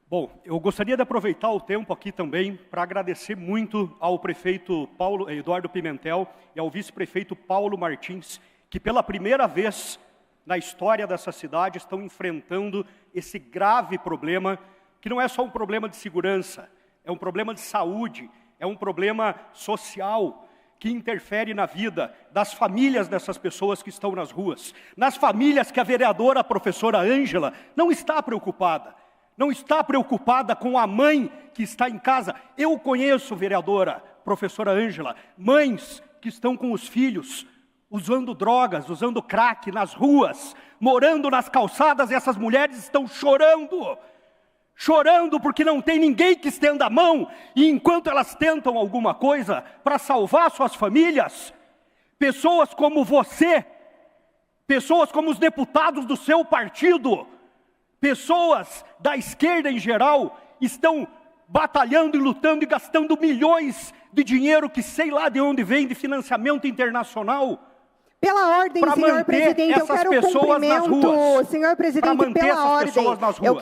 Bom, eu gostaria de aproveitar o tempo aqui também para agradecer muito ao prefeito Eduardo Pimentel e ao vice-prefeito Paulo Martins, que pela primeira vez na história dessa cidade estão enfrentando esse grave problema, que não é só um problema de segurança, é um problema de saúde, é um problema social que interfere na vida das famílias dessas pessoas que estão nas ruas. Nas famílias que a vereadora, a professora Ângela, não está preocupada. Não está preocupada com a mãe que está em casa. Eu conheço, vereadora, professora Ângela, mães que estão com os filhos usando drogas, usando crack nas ruas, morando nas calçadas, e essas mulheres estão chorando porque não tem ninguém que estenda a mão, e enquanto elas tentam alguma coisa para salvar suas famílias, pessoas como você, pessoas como os deputados do seu partido, pessoas da esquerda em geral, estão batalhando e lutando e gastando milhões de dinheiro que sei lá de onde vem, de financiamento internacional. Pela ordem, senhor presidente, eu quero o cumprimento, senhor presidente, pela ordem,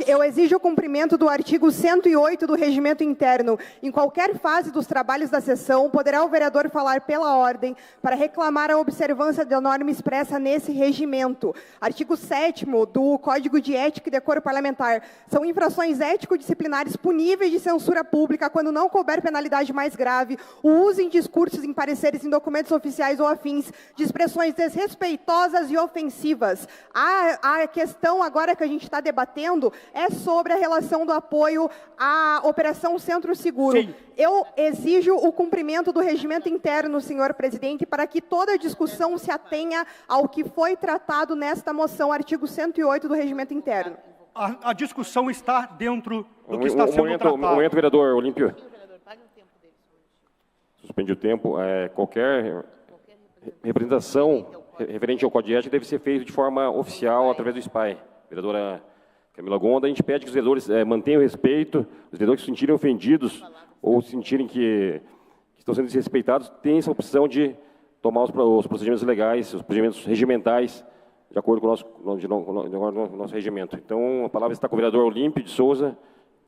eu exijo o cumprimento do artigo 108 do regimento interno. Em qualquer fase dos trabalhos da sessão, poderá o vereador falar pela ordem para reclamar a observância da norma expressa nesse regimento. Artigo 7º do Código de Ética e Decoro Parlamentar. São infrações ético-disciplinares puníveis de censura pública quando não couber penalidade mais grave, o uso em discursos, em pareceres, em documentos oficiais ou afins de expressões desrespeitosas e ofensivas. A questão agora que a gente está debatendo é sobre a relação do apoio à Operação Centro Seguro. Sim. Eu exijo o cumprimento do regimento interno, senhor presidente, para que toda a discussão se atenha ao que foi tratado nesta moção, artigo 108 do regimento interno. A discussão está dentro do que está sendo tratado. Um momento, vereador Olímpio. Suspende o tempo. Qualquer representação referente ao Código de Ética deve ser feito de forma oficial através do SPAI. Vereadora Camila Gonda, a gente pede que os vereadores mantenham o respeito, os vereadores que se sentirem ofendidos ou sentirem que estão sendo desrespeitados, têm essa opção de tomar os procedimentos legais, os procedimentos regimentais, de acordo com o nosso regimento. Então, a palavra está com o vereador Olímpio de Souza,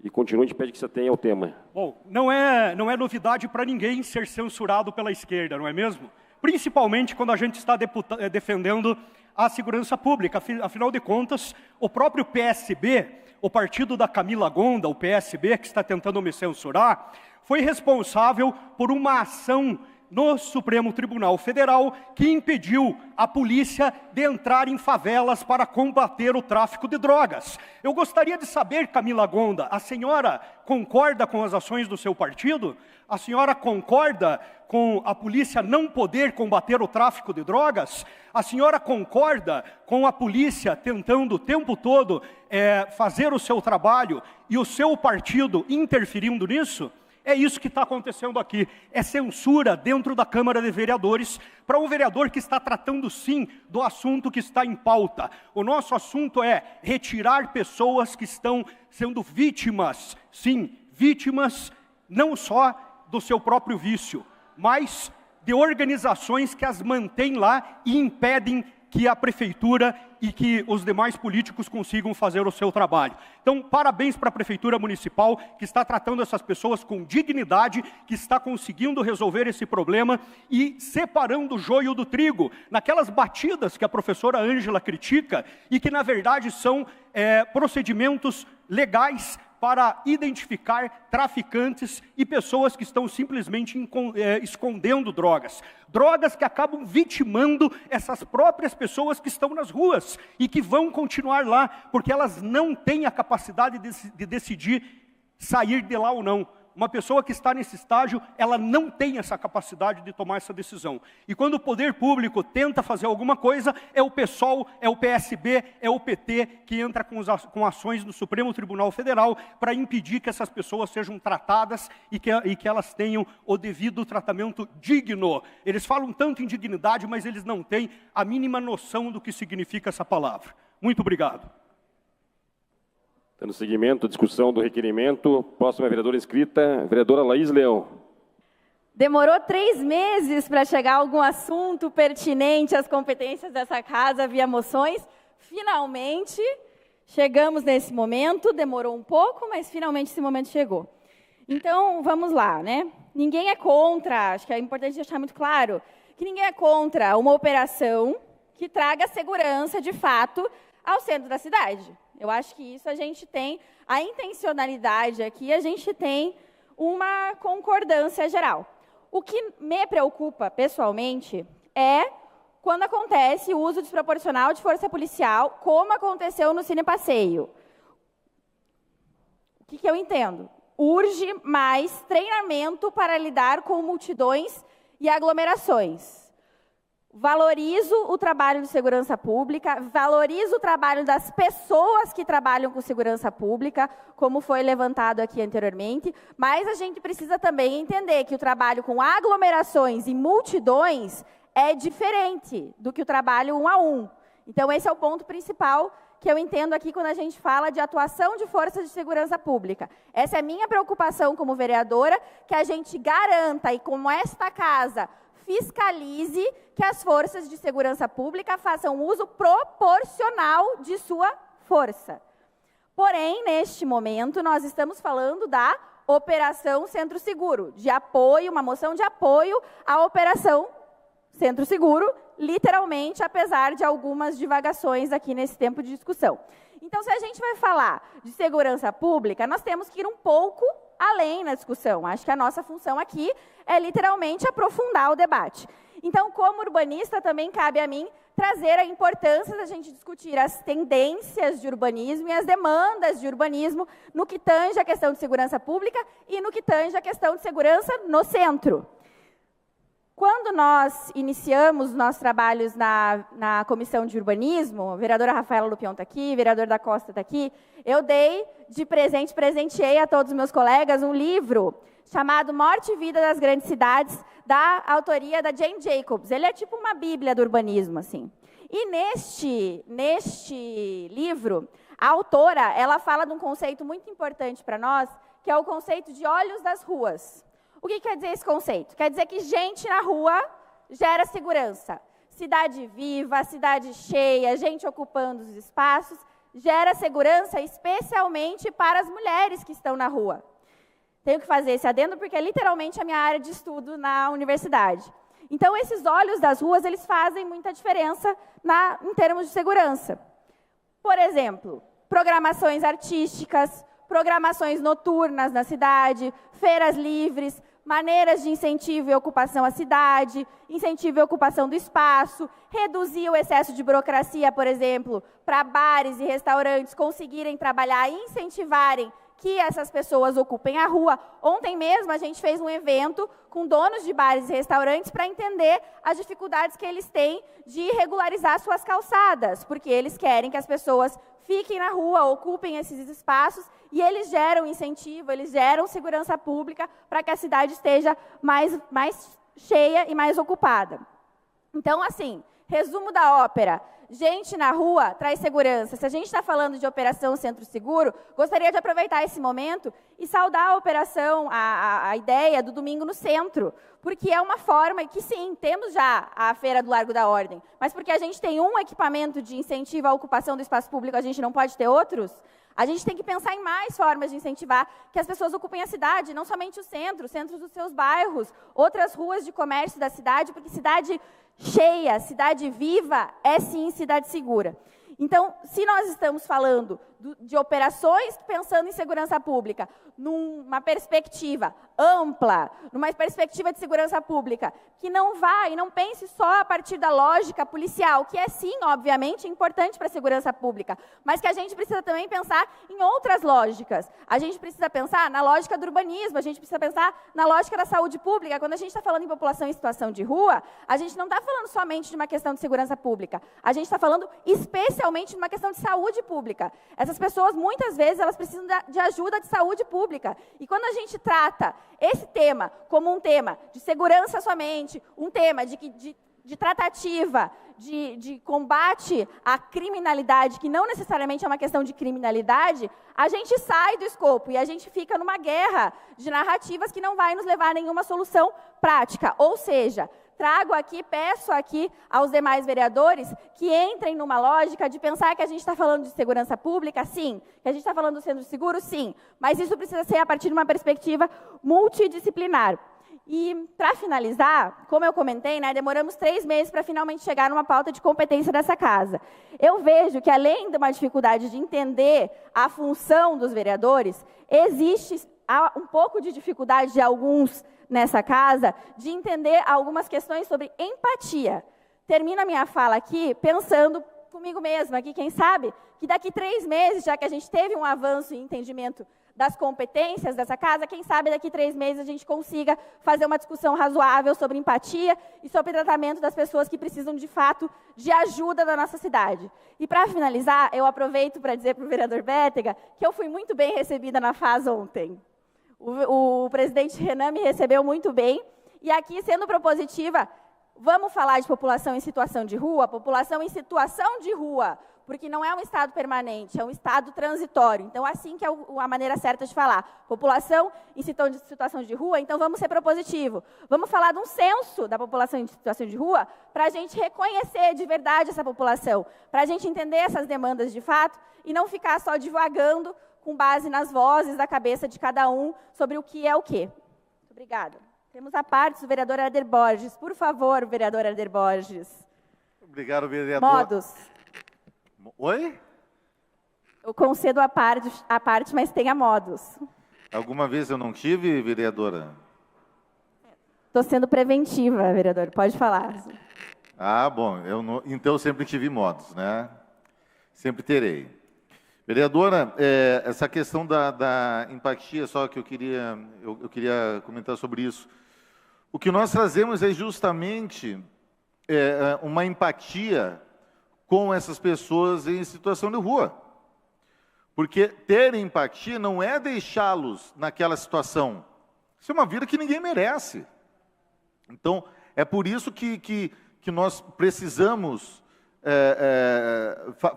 e continua, a gente pede que se atenha ao tema. Bom, não é novidade para ninguém ser censurado pela esquerda, não é mesmo? Principalmente quando a gente está defendendo a segurança pública. Afinal de contas, o próprio PSB, o partido da Camila Gonda, o PSB, que está tentando me censurar, foi responsável por uma ação no Supremo Tribunal Federal que impediu a polícia de entrar em favelas para combater o tráfico de drogas. Eu gostaria de saber, Camila Gonda, a senhora concorda com as ações do seu partido? A senhora concorda com a polícia não poder combater o tráfico de drogas? A senhora concorda com a polícia tentando o tempo todo fazer o seu trabalho e o seu partido interferindo nisso? É isso que está acontecendo aqui. É censura dentro da Câmara de Vereadores para um vereador que está tratando, sim, do assunto que está em pauta. O nosso assunto é retirar pessoas que estão sendo vítimas, sim, vítimas não só do seu próprio vício, mas de organizações que as mantêm lá e impedem que a prefeitura e que os demais políticos consigam fazer o seu trabalho. Então, parabéns para a Prefeitura Municipal, que está tratando essas pessoas com dignidade, que está conseguindo resolver esse problema e separando o joio do trigo, naquelas batidas que a professora Ângela critica e que, na verdade, são procedimentos legais para identificar traficantes e pessoas que estão simplesmente escondendo drogas. Drogas que acabam vitimando essas próprias pessoas que estão nas ruas e que vão continuar lá, porque elas não têm a capacidade de decidir sair de lá ou não. Uma pessoa que está nesse estágio, ela não tem essa capacidade de tomar essa decisão. E quando o poder público tenta fazer alguma coisa, é o PSOL, é o PSB, é o PT que entra com ações no Supremo Tribunal Federal para impedir que essas pessoas sejam tratadas e que elas tenham o devido tratamento digno. Eles falam tanto em dignidade, mas eles não têm a mínima noção do que significa essa palavra. Muito obrigado. Dando seguimento à discussão do requerimento, próxima vereadora inscrita, vereadora Laís Leão. Demorou 3 meses para chegar a algum assunto pertinente às competências dessa casa via moções. Finalmente, chegamos nesse momento, demorou um pouco, mas finalmente esse momento chegou. Então, vamos lá, né? Ninguém é contra, acho que é importante deixar muito claro, que ninguém é contra uma operação que traga segurança, de fato, ao centro da cidade. Eu acho que isso a gente tem, a intencionalidade aqui, a gente tem uma concordância geral. O que me preocupa, pessoalmente, é quando acontece o uso desproporcional de força policial, como aconteceu no Cine Passeio. O que eu entendo? Urge mais treinamento para lidar com multidões e aglomerações. Valorizo o trabalho de segurança pública, valorizo o trabalho das pessoas que trabalham com segurança pública, como foi levantado aqui anteriormente, mas a gente precisa também entender que o trabalho com aglomerações e multidões é diferente do que o trabalho 1 a 1. Então, esse é o ponto principal que eu entendo aqui quando a gente fala de atuação de forças de segurança pública. Essa é a minha preocupação como vereadora, que a gente garanta, e como esta casa fiscalize que as forças de segurança pública façam uso proporcional de sua força. Porém, neste momento, nós estamos falando da Operação Centro Seguro, de apoio, uma moção de apoio à Operação Centro Seguro, literalmente, apesar de algumas divagações aqui nesse tempo de discussão. Então, se a gente vai falar de segurança pública, nós temos que ir um pouco além na discussão. Acho que a nossa função aqui é literalmente aprofundar o debate. Então, como urbanista, também cabe a mim trazer a importância da gente discutir as tendências de urbanismo e as demandas de urbanismo no que tange a questão de segurança pública e no que tange a questão de segurança no centro. Quando nós iniciamos nossos trabalhos na Comissão de Urbanismo, a vereadora Rafaela Lupion está aqui, o vereador da Costa está aqui, eu dei de presente, presenteei a todos os meus colegas um livro chamado Morte e Vida das Grandes Cidades, da autoria da Jane Jacobs. Ele é tipo uma bíblia do urbanismo, assim. E neste livro, a autora, ela fala de um conceito muito importante para nós, que é o conceito de olhos das ruas. O que quer dizer esse conceito? Quer dizer que gente na rua gera segurança. Cidade viva, cidade cheia, gente ocupando os espaços, gera segurança especialmente para as mulheres que estão na rua. Tenho que fazer esse adendo porque é literalmente a minha área de estudo na universidade. Então, esses olhos das ruas, eles fazem muita diferença em termos de segurança. Por exemplo, programações artísticas, programações noturnas na cidade, feiras livres, maneiras de incentivo e ocupação à cidade, incentivo e ocupação do espaço, reduzir o excesso de burocracia, por exemplo, para bares e restaurantes conseguirem trabalhar e incentivarem que essas pessoas ocupem a rua. Ontem mesmo a gente fez um evento com donos de bares e restaurantes para entender as dificuldades que eles têm de regularizar suas calçadas, porque eles querem que as pessoas fiquem na rua, ocupem esses espaços, e eles geram incentivo, eles geram segurança pública para que a cidade esteja mais cheia e mais ocupada. Então, assim, resumo da ópera. Gente na rua traz segurança. Se a gente está falando de Operação Centro Seguro, gostaria de aproveitar esse momento e saudar a operação, a ideia do Domingo no Centro, porque é uma forma que, sim, temos já a Feira do Largo da Ordem, mas porque a gente tem um equipamento de incentivo à ocupação do espaço público, a gente não pode ter outros? A gente tem que pensar em mais formas de incentivar que as pessoas ocupem a cidade, não somente o centro, os centros dos seus bairros, outras ruas de comércio da cidade, porque cidade cheia, cidade viva, é sim cidade segura. Então, se nós estamos falando de operações pensando em segurança pública, numa perspectiva ampla, numa perspectiva de segurança pública, que não pense só a partir da lógica policial, que é sim, obviamente, importante para a segurança pública, mas que a gente precisa também pensar em outras lógicas. A gente precisa pensar na lógica do urbanismo, a gente precisa pensar na lógica da saúde pública. Quando a gente está falando em população em situação de rua, a gente não está falando somente de uma questão de segurança pública, a gente está falando especialmente de uma questão de saúde pública. Essas pessoas, muitas vezes, elas precisam de ajuda de saúde pública. E quando a gente trata esse tema como um tema de segurança somente, um tema de tratativa, de combate à criminalidade, que não necessariamente é uma questão de criminalidade, a gente sai do escopo e a gente fica numa guerra de narrativas que não vai nos levar a nenhuma solução prática. Ou seja, peço aqui aos demais vereadores que entrem numa lógica de pensar que a gente está falando de segurança pública, sim, que a gente está falando do centro seguro, sim, mas isso precisa ser a partir de uma perspectiva multidisciplinar. E, para finalizar, como eu comentei, demoramos 3 meses para finalmente chegar numa pauta de competência dessa casa. Eu vejo que, além de uma dificuldade de entender a função dos vereadores, existe um pouco de dificuldade de alguns nessa casa de entender algumas questões sobre empatia. Termino a minha fala aqui pensando comigo mesma, que quem sabe que daqui 3 meses, já que a gente teve um avanço em entendimento das competências dessa casa, quem sabe daqui 3 meses a gente consiga fazer uma discussão razoável sobre empatia e sobre tratamento das pessoas que precisam, de fato, de ajuda da nossa cidade. E, para finalizar, eu aproveito para dizer para o vereador Bétega que eu fui muito bem recebida na FAS ontem. O presidente Renan me recebeu muito bem, e aqui, sendo propositiva, vamos falar de população em situação de rua? População em situação de rua, porque não é um estado permanente, é um estado transitório. Então, assim que é a maneira certa de falar. População em situação de rua, então vamos ser propositivo. Vamos falar de um censo da população em situação de rua, para a gente reconhecer de verdade essa população, para a gente entender essas demandas de fato, e não ficar só divagando com base nas vozes da cabeça de cada um sobre o que é o quê. Muito obrigada. Temos a parte do vereador Éder Borges. Por favor, vereador Éder Borges. Obrigado, vereador. Modos. Oi? Eu concedo a parte, mas tenha modos. Alguma vez eu não tive, vereadora? Estou sendo preventiva, vereador. Pode falar. Ah, bom. Então eu sempre tive modos, né? Sempre terei. Vereadora, essa questão da empatia, só que eu queria comentar sobre isso. O que nós trazemos é justamente uma empatia com essas pessoas em situação de rua. Porque ter empatia não é deixá-los naquela situação. Isso é uma vida que ninguém merece. Então, é por isso que nós precisamos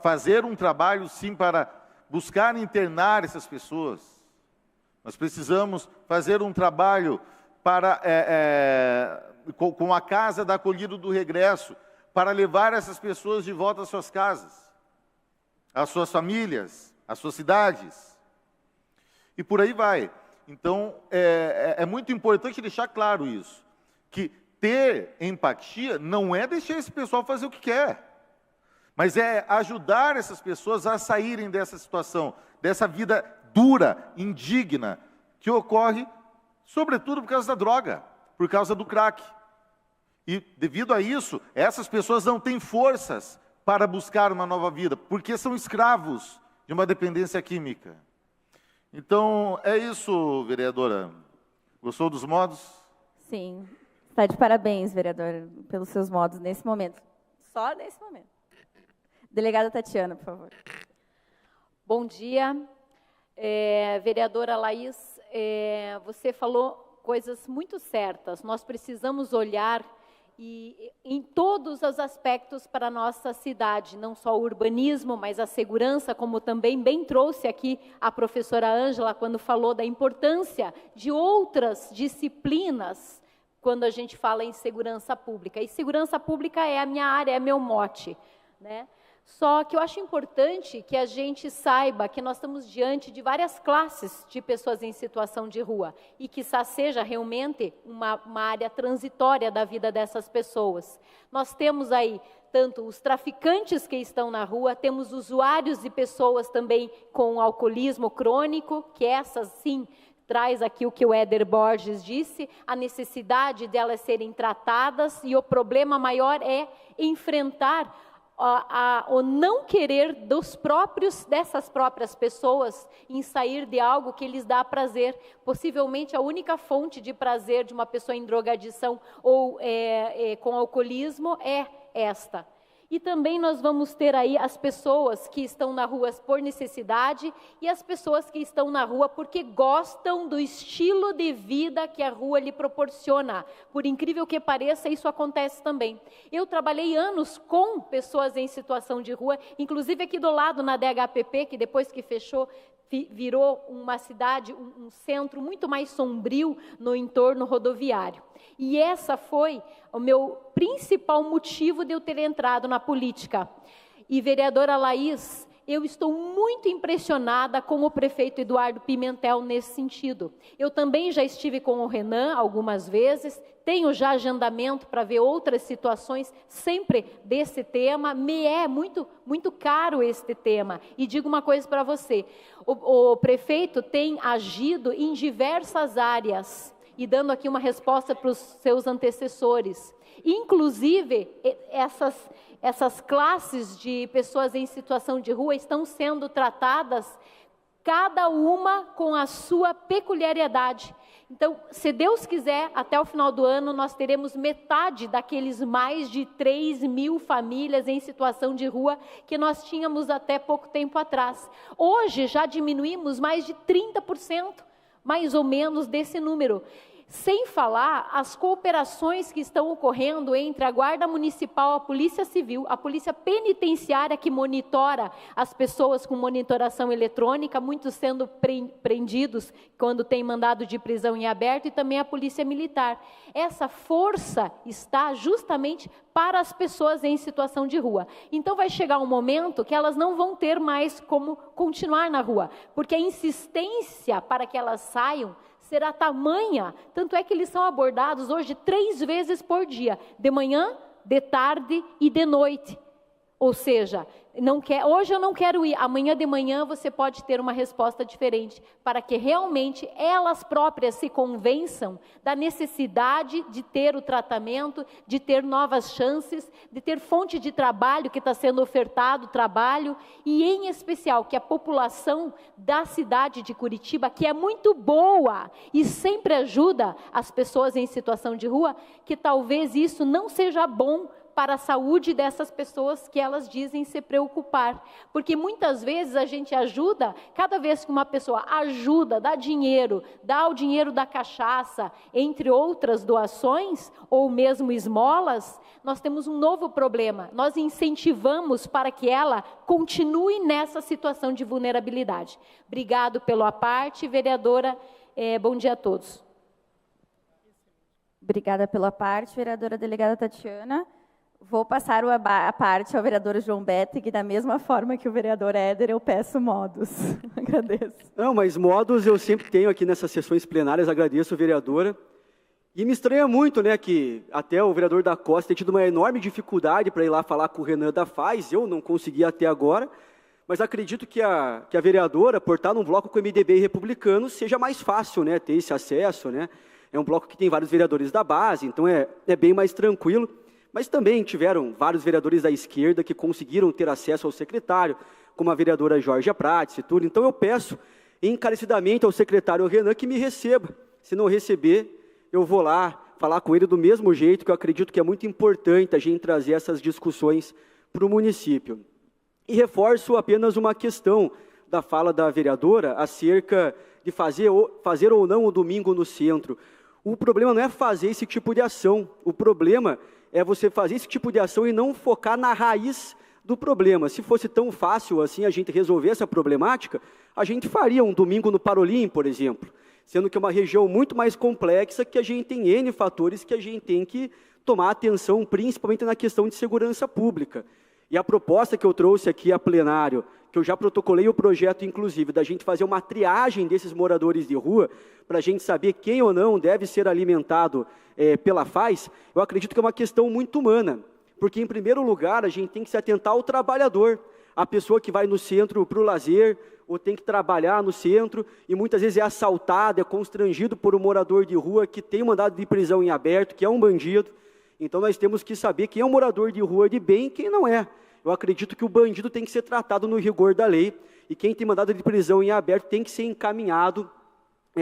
fazer um trabalho, sim, para buscar internar essas pessoas. Nós precisamos fazer um trabalho para, com a Casa da Acolhida do Regresso, para levar essas pessoas de volta às suas casas. às suas famílias, às suas cidades. E por aí vai. Então, é muito importante deixar claro isso, que ter empatia não é deixar esse pessoal fazer o que quer, mas é ajudar essas pessoas a saírem dessa situação, dessa vida dura, indigna, que ocorre, sobretudo por causa da droga, por causa do crack. E, devido a isso, essas pessoas não têm forças para buscar uma nova vida, porque são escravos de uma dependência química. Então, é isso, vereadora. Gostou dos modos? Sim. Está de parabéns, vereador, pelos seus modos nesse momento. Só nesse momento. Delegada Tatiana, por favor. Bom dia. Vereadora Laís, você falou coisas muito certas. Nós precisamos olhar em todos os aspectos para a nossa cidade, não só o urbanismo, mas a segurança, como também bem trouxe aqui a professora Ângela, quando falou da importância de outras disciplinas, quando a gente fala em segurança pública. E segurança pública é a minha área, é meu mote, né? Só que eu acho importante que a gente saiba que nós estamos diante de várias classes de pessoas em situação de rua e que seja realmente uma área transitória da vida dessas pessoas. Nós temos aí tanto os traficantes que estão na rua, temos usuários e pessoas também com alcoolismo crônico, que essas sim traz aqui o que o Éder Borges disse, a necessidade delas serem tratadas, e o problema maior é enfrentar o não querer dessas próprias pessoas em sair de algo que lhes dá prazer. Possivelmente a única fonte de prazer de uma pessoa em drogadição ou com alcoolismo é esta. E também nós vamos ter aí as pessoas que estão na rua por necessidade e as pessoas que estão na rua porque gostam do estilo de vida que a rua lhe proporciona. Por incrível que pareça, isso acontece também. Eu trabalhei anos com pessoas em situação de rua, inclusive aqui do lado na DHPP, que depois que fechou, virou uma cidade, um centro muito mais sombrio no entorno rodoviário. E essa foi o meu principal motivo de eu ter entrado na política. E, vereadora Laís, eu estou muito impressionada com o prefeito Eduardo Pimentel nesse sentido. Eu também já estive com o Renan algumas vezes, tenho já agendamento para ver outras situações sempre desse tema. Me é muito, muito caro este tema. E digo uma coisa para você, o prefeito tem agido em diversas áreas, e dando aqui uma resposta para os seus antecessores. Inclusive, essas classes de pessoas em situação de rua estão sendo tratadas, cada uma com a sua peculiaridade. Então, se Deus quiser, até o final do ano, nós teremos metade daqueles mais de 3.000 famílias em situação de rua que nós tínhamos até pouco tempo atrás. Hoje, já diminuímos mais de 30%. Mais ou menos desse número. Sem falar as cooperações que estão ocorrendo entre a Guarda Municipal, a Polícia Civil, a Polícia Penitenciária, que monitora as pessoas com monitoração eletrônica, muitos sendo prendidos quando tem mandado de prisão em aberto, e também a Polícia Militar. Essa força está justamente para as pessoas em situação de rua. Então vai chegar um momento que elas não vão ter mais como continuar na rua, porque a insistência para que elas saiam será tamanha, tanto é que eles são abordados hoje 3 vezes por dia, de manhã, de tarde e de noite. Ou seja, hoje eu não quero ir, amanhã de manhã você pode ter uma resposta diferente, para que realmente elas próprias se convençam da necessidade de ter o tratamento, de ter novas chances, de ter fonte de trabalho que está sendo ofertado, trabalho, e em especial que a população da cidade de Curitiba, que é muito boa e sempre ajuda as pessoas em situação de rua, que talvez isso não seja bom para a saúde dessas pessoas que elas dizem se preocupar. Porque muitas vezes a gente ajuda, cada vez que uma pessoa ajuda, dá o dinheiro da cachaça, entre outras doações, ou mesmo esmolas, nós temos um novo problema. Nós incentivamos para que ela continue nessa situação de vulnerabilidade. Obrigado pela parte, vereadora. Bom dia a todos. Obrigada pela parte, vereadora delegada Tatiana. Vou passar a parte ao vereador João Bettig, da mesma forma que o vereador Éder, eu peço modos. Agradeço. Não, mas modos eu sempre tenho aqui nessas sessões plenárias, agradeço, vereadora. E me estranha muito, né, que até o vereador da Costa tem tido uma enorme dificuldade para ir lá falar com o Renan da Faz, eu não consegui até agora, mas acredito que a vereadora, por estar num bloco com o MDB e republicano, seja mais fácil, né, ter esse acesso, né. É um bloco que tem vários vereadores da base, então é bem mais tranquilo. Mas também tiveram vários vereadores da esquerda que conseguiram ter acesso ao secretário, como a vereadora Jorge Prates e tudo. Então eu peço encarecidamente ao secretário Renan que me receba. Se não receber, eu vou lá falar com ele do mesmo jeito, que eu acredito que é muito importante a gente trazer essas discussões para o município. E reforço apenas uma questão da fala da vereadora acerca de fazer ou não o domingo no centro. O problema não é fazer esse tipo de ação, o problema é você fazer esse tipo de ação e não focar na raiz do problema. Se fosse tão fácil assim a gente resolver essa problemática, a gente faria um domingo no Parolim, por exemplo, sendo que é uma região muito mais complexa, que a gente tem N fatores que a gente tem que tomar atenção, principalmente na questão de segurança pública. E a proposta que eu trouxe aqui a plenário, que eu já protocolei o projeto, inclusive, da gente fazer uma triagem desses moradores de rua, para a gente saber quem ou não deve ser alimentado pela Faz, eu acredito que é uma questão muito humana, porque, em primeiro lugar, a gente tem que se atentar ao trabalhador, a pessoa que vai no centro para o lazer, ou tem que trabalhar no centro, e muitas vezes é assaltado, é constrangido por um morador de rua que tem um mandado de prisão em aberto, que é um bandido. Então, nós temos que saber quem é um morador de rua de bem e quem não é. Eu acredito que o bandido tem que ser tratado no rigor da lei, e quem tem mandado de prisão em aberto tem que ser encaminhado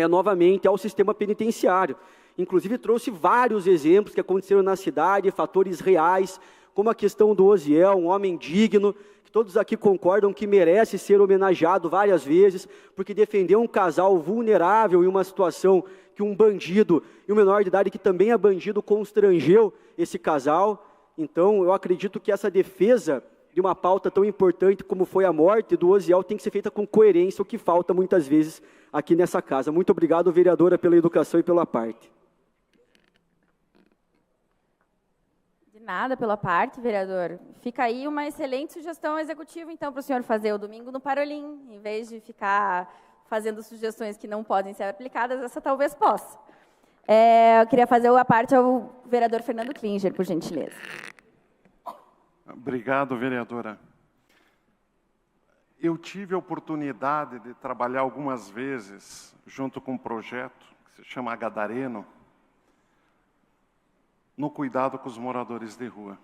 novamente ao sistema penitenciário. Inclusive, trouxe vários exemplos que aconteceram na cidade, fatores reais, como a questão do Osiel, um homem digno, que todos aqui concordam que merece ser homenageado várias vezes, porque defendeu um casal vulnerável em uma situação que um bandido, e um menor de idade que também é bandido, constrangeu esse casal. Então, eu acredito que essa defesa de uma pauta tão importante como foi a morte do Osiel tem que ser feita com coerência, o que falta muitas vezes aqui nessa casa. Muito obrigado, vereadora, pela educação e pela parte. De nada pela parte, vereador. Fica aí uma excelente sugestão executiva, então, para o senhor fazer o domingo no Parolim, em vez de ficar fazendo sugestões que não podem ser aplicadas, essa talvez possa. Eu queria fazer a parte ao vereador Fernando Klinger, por gentileza. Obrigado, vereadora. Eu tive a oportunidade de trabalhar algumas vezes junto com um projeto que se chama Gadareno, no cuidado com os moradores de rua.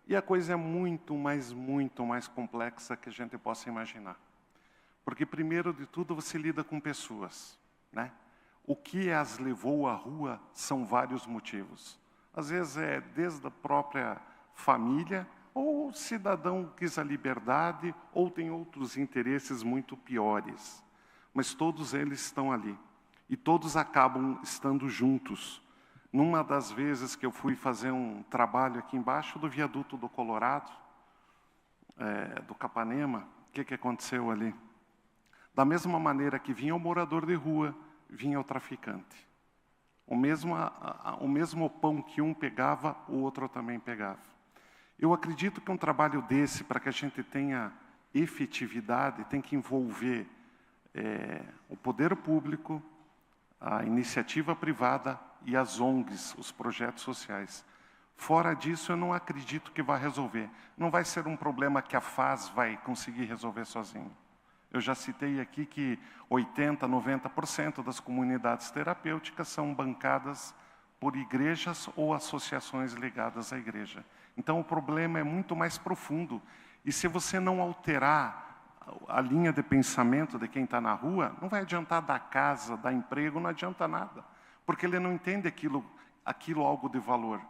E a coisa é muito mais complexa que a gente possa imaginar. Porque, primeiro de tudo, você lida com pessoas, né? O que as levou à rua são vários motivos. Às vezes é desde a própria família, ou o cidadão quis a liberdade, ou tem outros interesses muito piores. Mas todos eles estão ali. E todos acabam estando juntos. Numa das vezes que eu fui fazer um trabalho aqui embaixo do viaduto do Colorado, do Capanema, o que aconteceu ali? Da mesma maneira que vinha o morador de rua, vinha o traficante. O mesmo pão que um pegava, o outro também pegava. Eu acredito que um trabalho desse, para que a gente tenha efetividade, tem que envolver o poder público, a iniciativa privada e as ONGs, os projetos sociais. Fora disso, eu não acredito que vai resolver. Não vai ser um problema que a FAS vai conseguir resolver sozinho. Eu já citei aqui que 80%, 90% das comunidades terapêuticas são bancadas por igrejas ou associações ligadas à igreja. Então, o problema é muito mais profundo. E se você não alterar a linha de pensamento de quem está na rua, não vai adiantar dar casa, dar emprego, não adianta nada. Porque ele não entende aquilo algo de valor.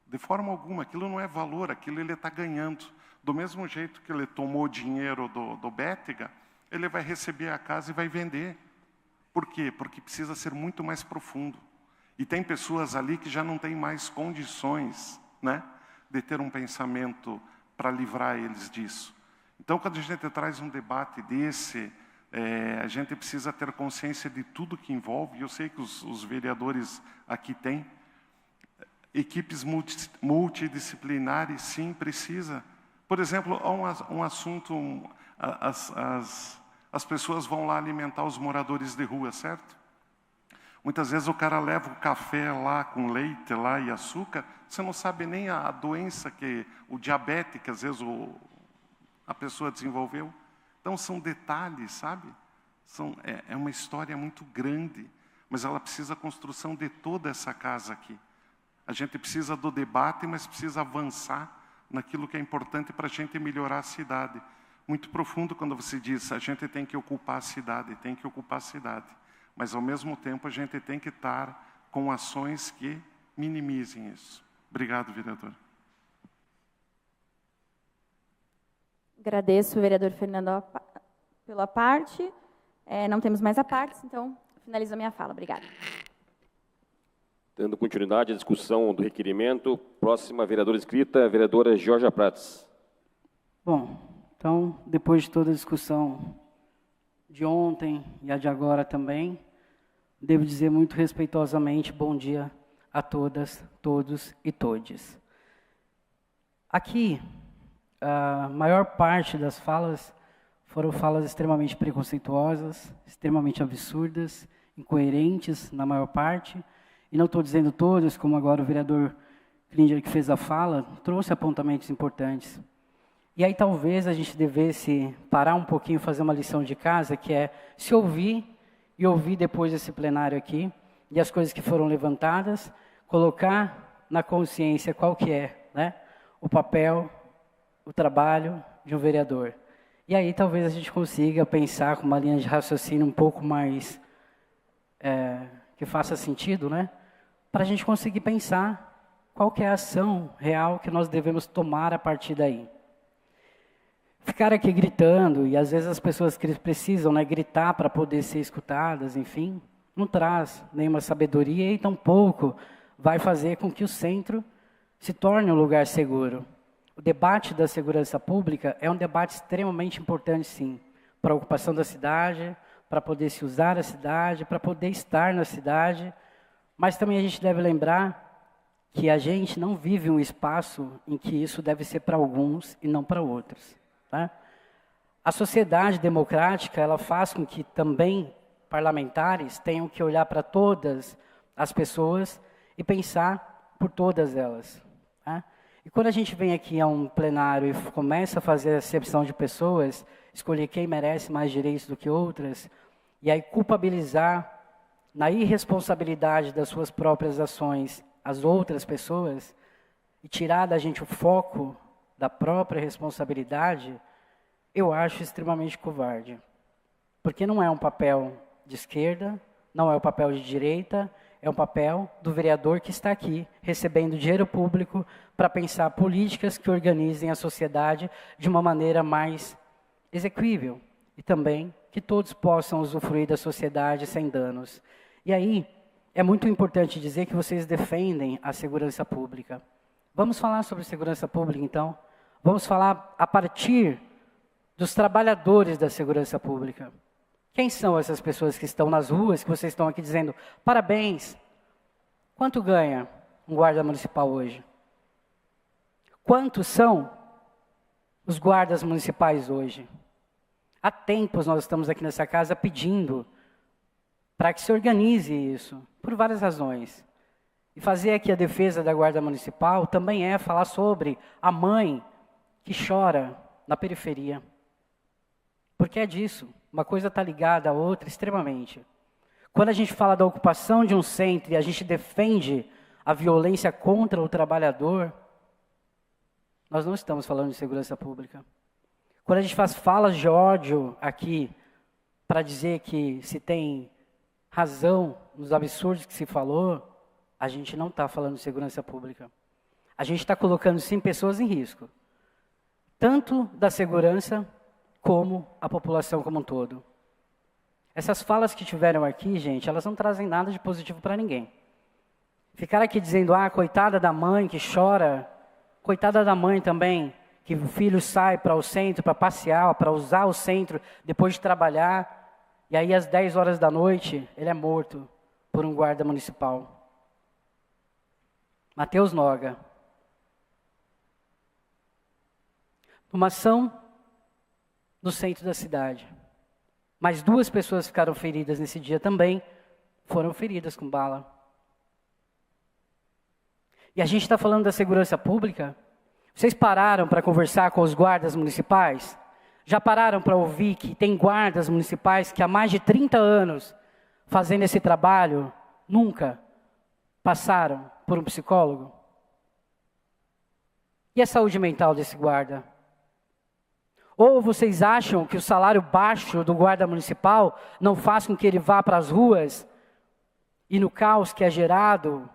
De forma alguma, aquilo não é valor, aquilo ele está ganhando. Do mesmo jeito que ele tomou dinheiro do Bétega, ele vai receber a casa e vai vender. Por quê? Porque precisa ser muito mais profundo. E tem pessoas ali que já não têm mais condições, né, de ter um pensamento para livrar eles disso. Então, quando a gente traz um debate desse, a gente precisa ter consciência de tudo que envolve, e eu sei que os vereadores aqui têm. Equipes multidisciplinares, sim, precisa. Por exemplo, um assunto, as pessoas vão lá alimentar os moradores de rua, certo? Muitas vezes o cara leva o café lá com leite lá e açúcar, você não sabe nem a doença, o diabetes que às vezes a pessoa desenvolveu. Então são detalhes, sabe? É uma história muito grande, mas ela precisa da construção de toda essa casa aqui. A gente precisa do debate, mas precisa avançar naquilo que é importante para a gente melhorar a cidade. Muito profundo quando você diz, a gente tem que ocupar a cidade, tem que ocupar a cidade. Mas, ao mesmo tempo, a gente tem que estar com ações que minimizem isso. Obrigado, vereador. Agradeço, vereador Fernando, pela parte. Não temos mais a parte, então, finalizo a minha fala. Obrigada. Dando continuidade à discussão do requerimento, próxima vereadora inscrita, a vereadora Georgia Prats. Bom, então, depois de toda a discussão de ontem e a de agora também, devo dizer muito respeitosamente bom dia a todas, todos e todes. Aqui, a maior parte das falas foram falas extremamente preconceituosas, extremamente absurdas, incoerentes na maior parte, e não estou dizendo todas, como agora o vereador Klinger, que fez a fala, trouxe apontamentos importantes. E aí talvez a gente devesse parar um pouquinho, fazer uma lição de casa, que é se ouvir e ouvir depois desse plenário aqui, e as coisas que foram levantadas, colocar na consciência qual que é, né, o papel, o trabalho de um vereador. E aí talvez a gente consiga pensar com uma linha de raciocínio um pouco mais que faça sentido, né, para a gente conseguir pensar qual que é a ação real que nós devemos tomar a partir daí. Ficar aqui gritando, e às vezes as pessoas que precisam, né, gritar para poder ser escutadas, enfim, não traz nenhuma sabedoria e tampouco vai fazer com que o centro se torne um lugar seguro. O debate da segurança pública é um debate extremamente importante, sim, para a ocupação da cidade, para poder se usar a cidade, para poder estar na cidade, mas também a gente deve lembrar que a gente não vive um espaço em que isso deve ser para alguns e não para outros. Tá? A sociedade democrática, ela faz com que também parlamentares tenham que olhar para todas as pessoas e pensar por todas elas. Tá? E quando a gente vem aqui a um plenário e começa a fazer a acepção de pessoas, escolher quem merece mais direitos do que outras, e aí culpabilizar na irresponsabilidade das suas próprias ações as outras pessoas, e tirar da gente o foco da própria responsabilidade, eu acho extremamente covarde. Porque não é um papel de esquerda, não é um papel de direita, é um papel do vereador que está aqui, recebendo dinheiro público para pensar políticas que organizem a sociedade de uma maneira mais exequível. E também que todos possam usufruir da sociedade sem danos. E aí, é muito importante dizer que vocês defendem a segurança pública. Vamos falar sobre segurança pública, então? Vamos falar a partir dos trabalhadores da segurança pública. Quem são essas pessoas que estão nas ruas, que vocês estão aqui dizendo, parabéns, quanto ganha um guarda municipal hoje? Quantos são os guardas municipais hoje? Há tempos nós estamos aqui nessa casa pedindo para que se organize isso, por várias razões. E fazer aqui a defesa da guarda municipal também é falar sobre a mãe que chora na periferia. Porque é disso, uma coisa está ligada à outra extremamente. Quando a gente fala da ocupação de um centro e a gente defende a violência contra o trabalhador, nós não estamos falando de segurança pública. Quando a gente faz falas de ódio aqui, para dizer que se tem razão nos absurdos que se falou, a gente não está falando de segurança pública. A gente está colocando, sim, pessoas em risco. Tanto da segurança, como a população como um todo. Essas falas que tiveram aqui, gente, elas não trazem nada de positivo para ninguém. Ficar aqui dizendo, coitada da mãe que chora, coitada da mãe também, que o filho sai para o centro, para passear, para usar o centro depois de trabalhar, e aí às 10 horas da noite ele é morto por um guarda municipal. Matheus Noga. Uma ação no centro da cidade. Mais 2 pessoas ficaram feridas nesse dia também, foram feridas com bala. E a gente está falando da segurança pública? Vocês pararam para conversar com os guardas municipais? Já pararam para ouvir que tem guardas municipais que há mais de 30 anos fazendo esse trabalho, nunca passaram por um psicólogo? E a saúde mental desse guarda? Ou vocês acham que o salário baixo do guarda municipal não faz com que ele vá para as ruas e no caos que é gerado,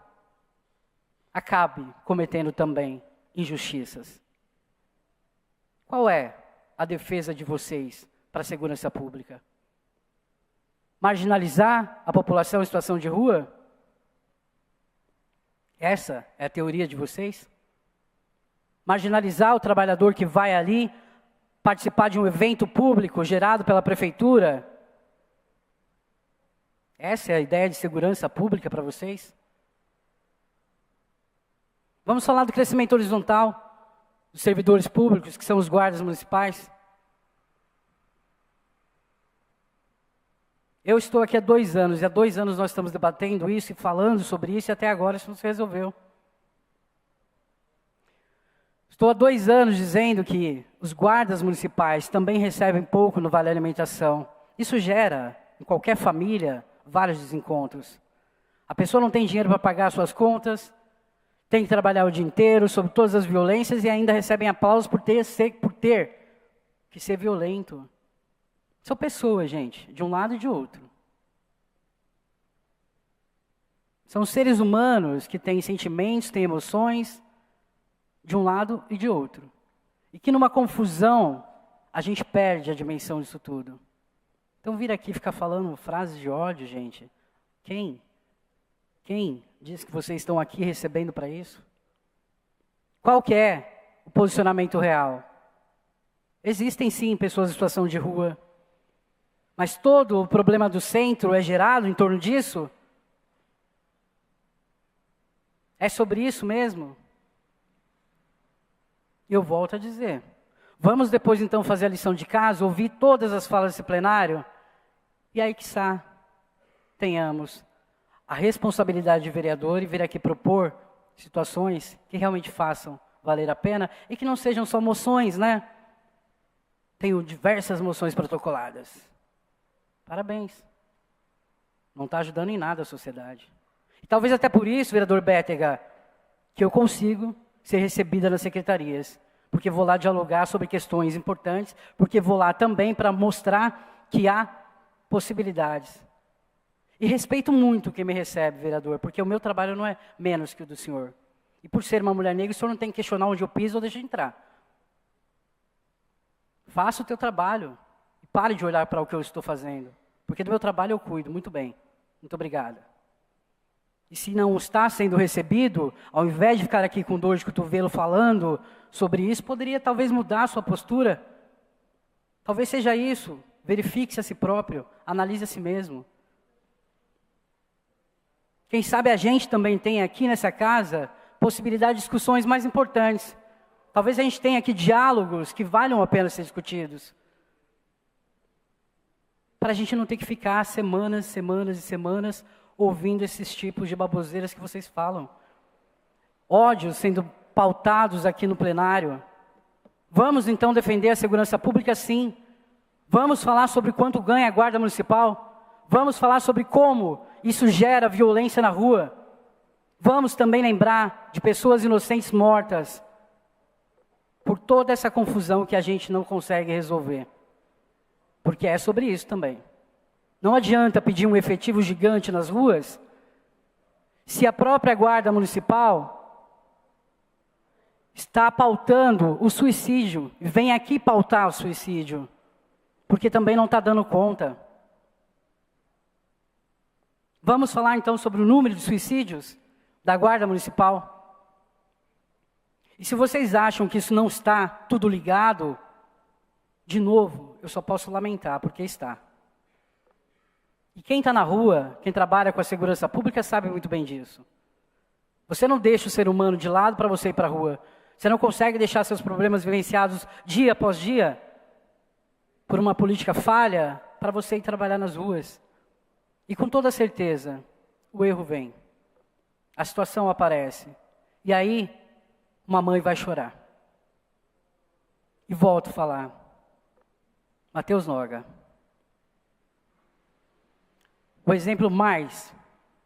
acabe cometendo também injustiças? Qual é a defesa de vocês para a segurança pública? Marginalizar a população em situação de rua? Essa é a teoria de vocês? Marginalizar o trabalhador que vai ali participar de um evento público gerado pela prefeitura? Essa é a ideia de segurança pública para vocês? Vamos falar do crescimento horizontal dos servidores públicos, que são os guardas municipais. Eu estou aqui há 2 anos, e há 2 anos nós estamos debatendo isso e falando sobre isso, e até agora isso não se resolveu. Estou há 2 anos dizendo que os guardas municipais também recebem pouco no Vale Alimentação. Isso gera, em qualquer família, vários desencontros. A pessoa não tem dinheiro para pagar suas contas, tem que trabalhar o dia inteiro, sob todas as violências, e ainda recebem aplausos por ter que ser violento. São pessoas, gente, de um lado e de outro. São seres humanos que têm sentimentos, têm emoções, de um lado e de outro. E que numa confusão, a gente perde a dimensão disso tudo. Então vir aqui ficar falando frases de ódio, gente. Quem diz que vocês estão aqui recebendo para isso? Qual que é o posicionamento real? Existem sim pessoas em situação de rua, mas todo o problema do centro é gerado em torno disso? É sobre isso mesmo? Eu volto a dizer, vamos depois então fazer a lição de casa, ouvir todas as falas desse plenário, e aí quiçá tenhamos a responsabilidade de vereador e vir aqui propor situações que realmente façam valer a pena e que não sejam só moções, né? Tenho diversas moções protocoladas. Parabéns. Não está ajudando em nada a sociedade. E talvez até por isso, vereador Bétega, que eu consigo ser recebida nas secretarias, porque vou lá dialogar sobre questões importantes, porque vou lá também para mostrar que há possibilidades. E respeito muito quem me recebe, vereador, porque o meu trabalho não é menos que o do senhor. E por ser uma mulher negra, o senhor não tem que questionar onde eu piso ou deixa de entrar. Faça o teu trabalho e pare de olhar para o que eu estou fazendo, porque do meu trabalho eu cuido. Muito bem. Muito obrigada. E se não está sendo recebido, ao invés de ficar aqui com dor de cotovelo falando sobre isso, poderia talvez mudar a sua postura. Talvez seja isso. Verifique-se a si próprio, analise a si mesmo. Quem sabe a gente também tem aqui nessa casa possibilidade de discussões mais importantes. Talvez a gente tenha aqui diálogos que valham a pena ser discutidos. Para a gente não ter que ficar semanas e semanas ouvindo esses tipos de baboseiras que vocês falam. Ódios sendo pautados aqui no plenário. Vamos então defender a segurança pública, sim. Vamos falar sobre quanto ganha a Guarda Municipal. Vamos falar sobre como isso gera violência na rua. Vamos também lembrar de pessoas inocentes mortas por toda essa confusão que a gente não consegue resolver. Porque é sobre isso também. Não adianta pedir um efetivo gigante nas ruas se a própria Guarda Municipal está pautando o suicídio, e vem aqui pautar o suicídio, porque também não está dando conta. Vamos falar então sobre o número de suicídios da Guarda Municipal. E se vocês acham que isso não está tudo ligado, de novo, eu só posso lamentar, porque está. E quem está na rua, quem trabalha com a segurança pública, sabe muito bem disso. Você não deixa o ser humano de lado para você ir para a rua. Você não consegue deixar seus problemas vivenciados dia após dia por uma política falha para você ir trabalhar nas ruas. E com toda certeza, o erro vem. A situação aparece. E aí, uma mãe vai chorar. E volto a falar. Matheus Noga. O exemplo mais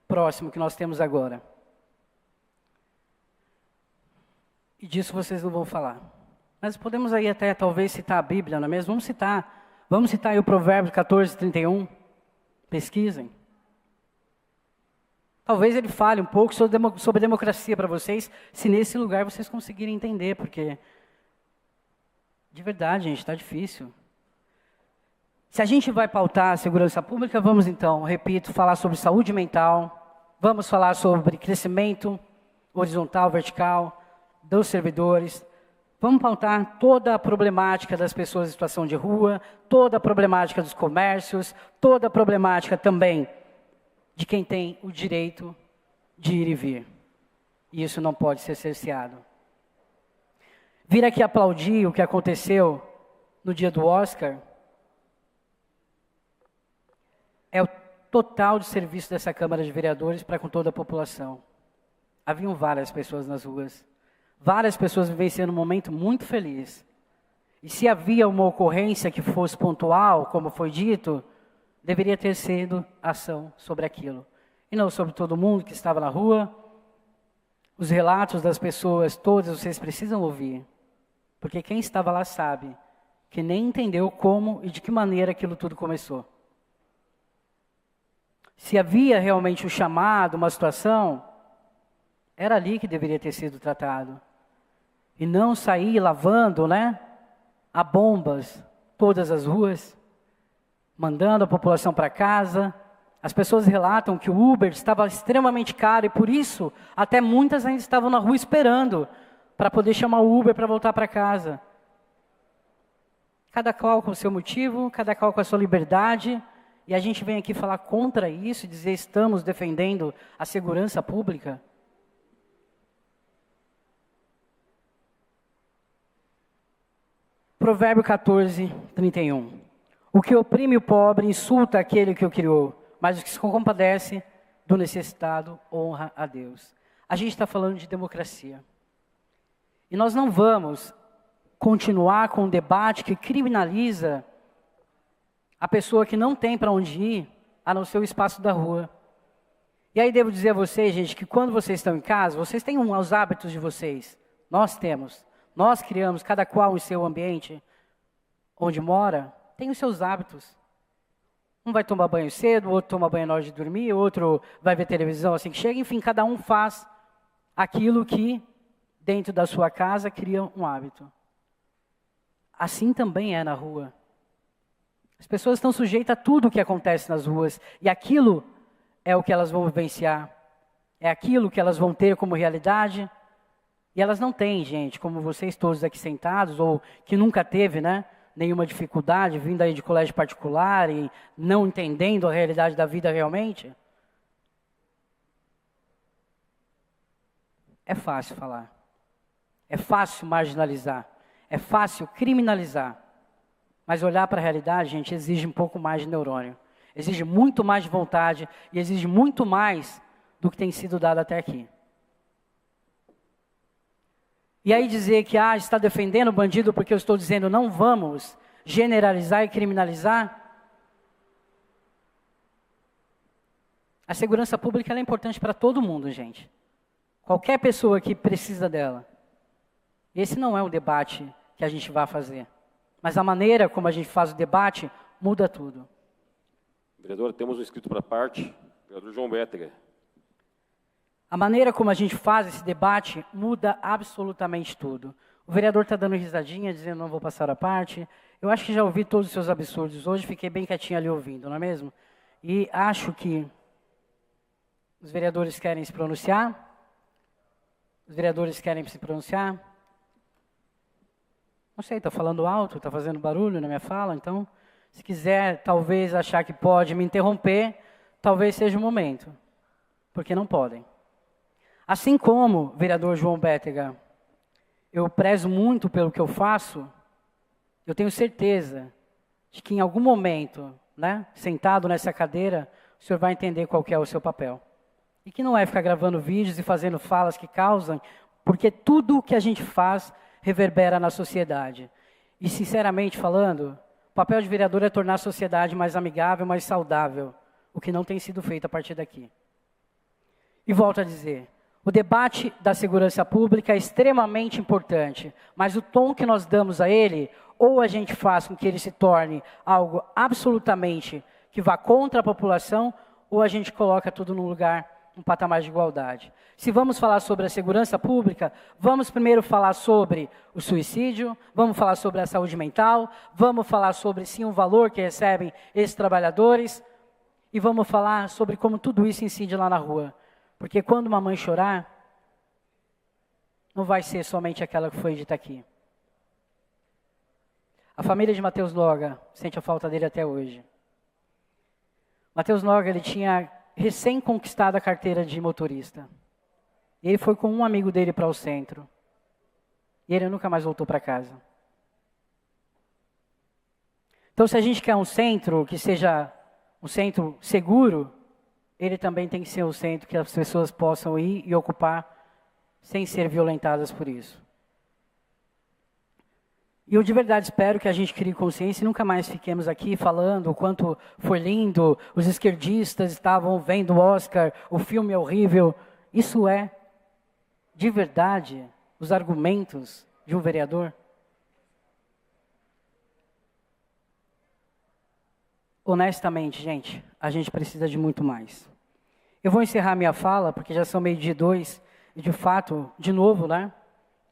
próximo que nós temos agora. E disso vocês não vão falar. Mas podemos aí até talvez citar a Bíblia, não é mesmo? Vamos citar aí o Provérbios 14:31. Pesquisem. Talvez ele fale um pouco sobre democracia para vocês, se nesse lugar vocês conseguirem entender, porque de verdade, gente, está difícil. Se a gente vai pautar a segurança pública, vamos então, repito, falar sobre saúde mental, vamos falar sobre crescimento horizontal, vertical, dos servidores, vamos pautar toda a problemática das pessoas em situação de rua, toda a problemática dos comércios, toda a problemática também de quem tem o direito de ir e vir. E isso não pode ser cerceado. Vir aqui aplaudir o que aconteceu no dia do Oscar é o total de serviço dessa Câmara de Vereadores para com toda a população. Haviam várias pessoas nas ruas. Várias pessoas vivenciando um momento muito feliz. E se havia uma ocorrência que fosse pontual, como foi dito, deveria ter sido ação sobre aquilo. E não sobre todo mundo que estava na rua. Os relatos das pessoas, todas vocês precisam ouvir. Porque quem estava lá sabe que nem entendeu como e de que maneira aquilo tudo começou. Se havia realmente um chamado, uma situação, era ali que deveria ter sido tratado. E não sair lavando, a bombas todas as ruas, mandando a população para casa. As pessoas relatam que o Uber estava extremamente caro e por isso até muitas ainda estavam na rua esperando para poder chamar o Uber para voltar para casa. Cada qual com o seu motivo, cada qual com a sua liberdade. E a gente vem aqui falar contra isso e dizer estamos defendendo a segurança pública. Provérbio 14:31. O que oprime o pobre insulta aquele que o criou, mas o que se compadece do necessitado honra a Deus. A gente está falando de democracia. E nós não vamos continuar com um debate que criminaliza a pessoa que não tem para onde ir, a não ser o espaço da rua. E aí devo dizer a vocês, gente, que quando vocês estão em casa, vocês têm os hábitos de vocês. Nós temos. Nós criamos, cada qual em seu ambiente, onde mora, tem os seus hábitos. Um vai tomar banho cedo, o outro toma banho na hora de dormir, o outro vai ver televisão assim que chega. Enfim, cada um faz aquilo que, dentro da sua casa, cria um hábito. Assim também é na rua. As pessoas estão sujeitas a tudo o que acontece nas ruas. E aquilo é o que elas vão vivenciar. É aquilo que elas vão ter como realidade. E elas não têm, gente, como vocês todos aqui sentados, ou que nunca teve, nenhuma dificuldade, vindo aí de colégio particular e não entendendo a realidade da vida realmente. É fácil falar. É fácil marginalizar. É fácil criminalizar. Mas olhar para a realidade, gente, exige um pouco mais de neurônio. Exige muito mais de vontade e exige muito mais do que tem sido dado até aqui. E aí dizer que está defendendo o bandido porque eu estou dizendo não vamos generalizar e criminalizar. A segurança pública ela é importante para todo mundo, gente. Qualquer pessoa que precisa dela. Esse não é um debate que a gente vai fazer. Mas a maneira como a gente faz o debate muda tudo. Vereador, temos um inscrito para a parte, vereador João Bétega. A maneira como a gente faz esse debate muda absolutamente tudo. O vereador está dando risadinha, dizendo não vou passar a parte. Eu acho que já ouvi todos os seus absurdos hoje, fiquei bem quietinho ali ouvindo, não é mesmo? E acho que os vereadores querem se pronunciar. Os vereadores querem se pronunciar. Não sei, está falando alto, está fazendo barulho na minha fala, então, se quiser, talvez, achar que pode me interromper, talvez seja o momento, porque não podem. Assim como, vereador João Bétega, eu prezo muito pelo que eu faço, eu tenho certeza de que em algum momento, né, sentado nessa cadeira, o senhor vai entender qual que é o seu papel. E que não é ficar gravando vídeos e fazendo falas que causam, porque tudo o que a gente faz reverbera na sociedade. E, sinceramente falando, o papel de vereador é tornar a sociedade mais amigável, mais saudável, o que não tem sido feito a partir daqui. E volto a dizer, o debate da segurança pública é extremamente importante, mas o tom que nós damos a ele, ou a gente faz com que ele se torne algo absolutamente que vá contra a população, ou a gente coloca tudo num lugar, um patamar de igualdade. Se vamos falar sobre a segurança pública, vamos primeiro falar sobre o suicídio, vamos falar sobre a saúde mental, vamos falar sobre, sim, o valor que recebem esses trabalhadores, e vamos falar sobre como tudo isso incide lá na rua. Porque quando uma mãe chorar, não vai ser somente aquela que foi dita aqui. A família de Matheus Noga sente a falta dele até hoje. Matheus Noga, ele tinha recém-conquistado a carteira de motorista. E ele foi com um amigo dele para o centro. E ele nunca mais voltou para casa. Então, se a gente quer um centro que seja um centro seguro, ele também tem que ser um centro que as pessoas possam ir e ocupar sem ser violentadas por isso. E eu de verdade espero que a gente crie consciência e nunca mais fiquemos aqui falando o quanto foi lindo, os esquerdistas estavam vendo o Oscar, o filme é horrível. Isso é, de verdade, os argumentos de um vereador? Honestamente, gente, a gente precisa de muito mais. Eu vou encerrar minha fala, porque já são 12:02, e de fato, de novo, né?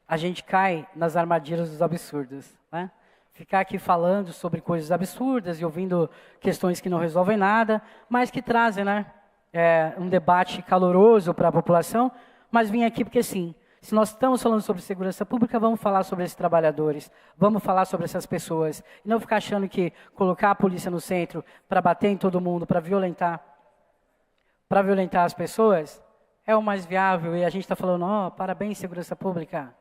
A gente cai nas armadilhas dos absurdos, né? Ficar aqui falando sobre coisas absurdas e ouvindo questões que não resolvem nada, mas que trazem, né, um debate caloroso para a população, mas vim aqui porque sim, se nós estamos falando sobre segurança pública, vamos falar sobre esses trabalhadores, vamos falar sobre essas pessoas, e não ficar achando que colocar a polícia no centro para bater em todo mundo, para violentar as pessoas, é o mais viável, e a gente está falando, parabéns, segurança pública.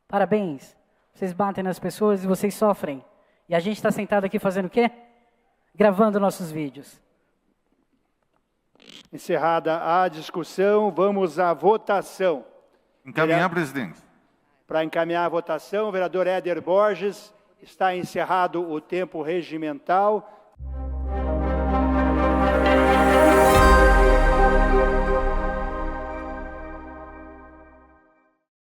Parabéns, vocês batem nas pessoas e vocês sofrem. E a gente está sentado aqui fazendo o quê? Gravando nossos vídeos. Encerrada a discussão, vamos à votação. Encaminhar, presidente. Para encaminhar a votação, o vereador Éder Borges, está encerrado o tempo regimental.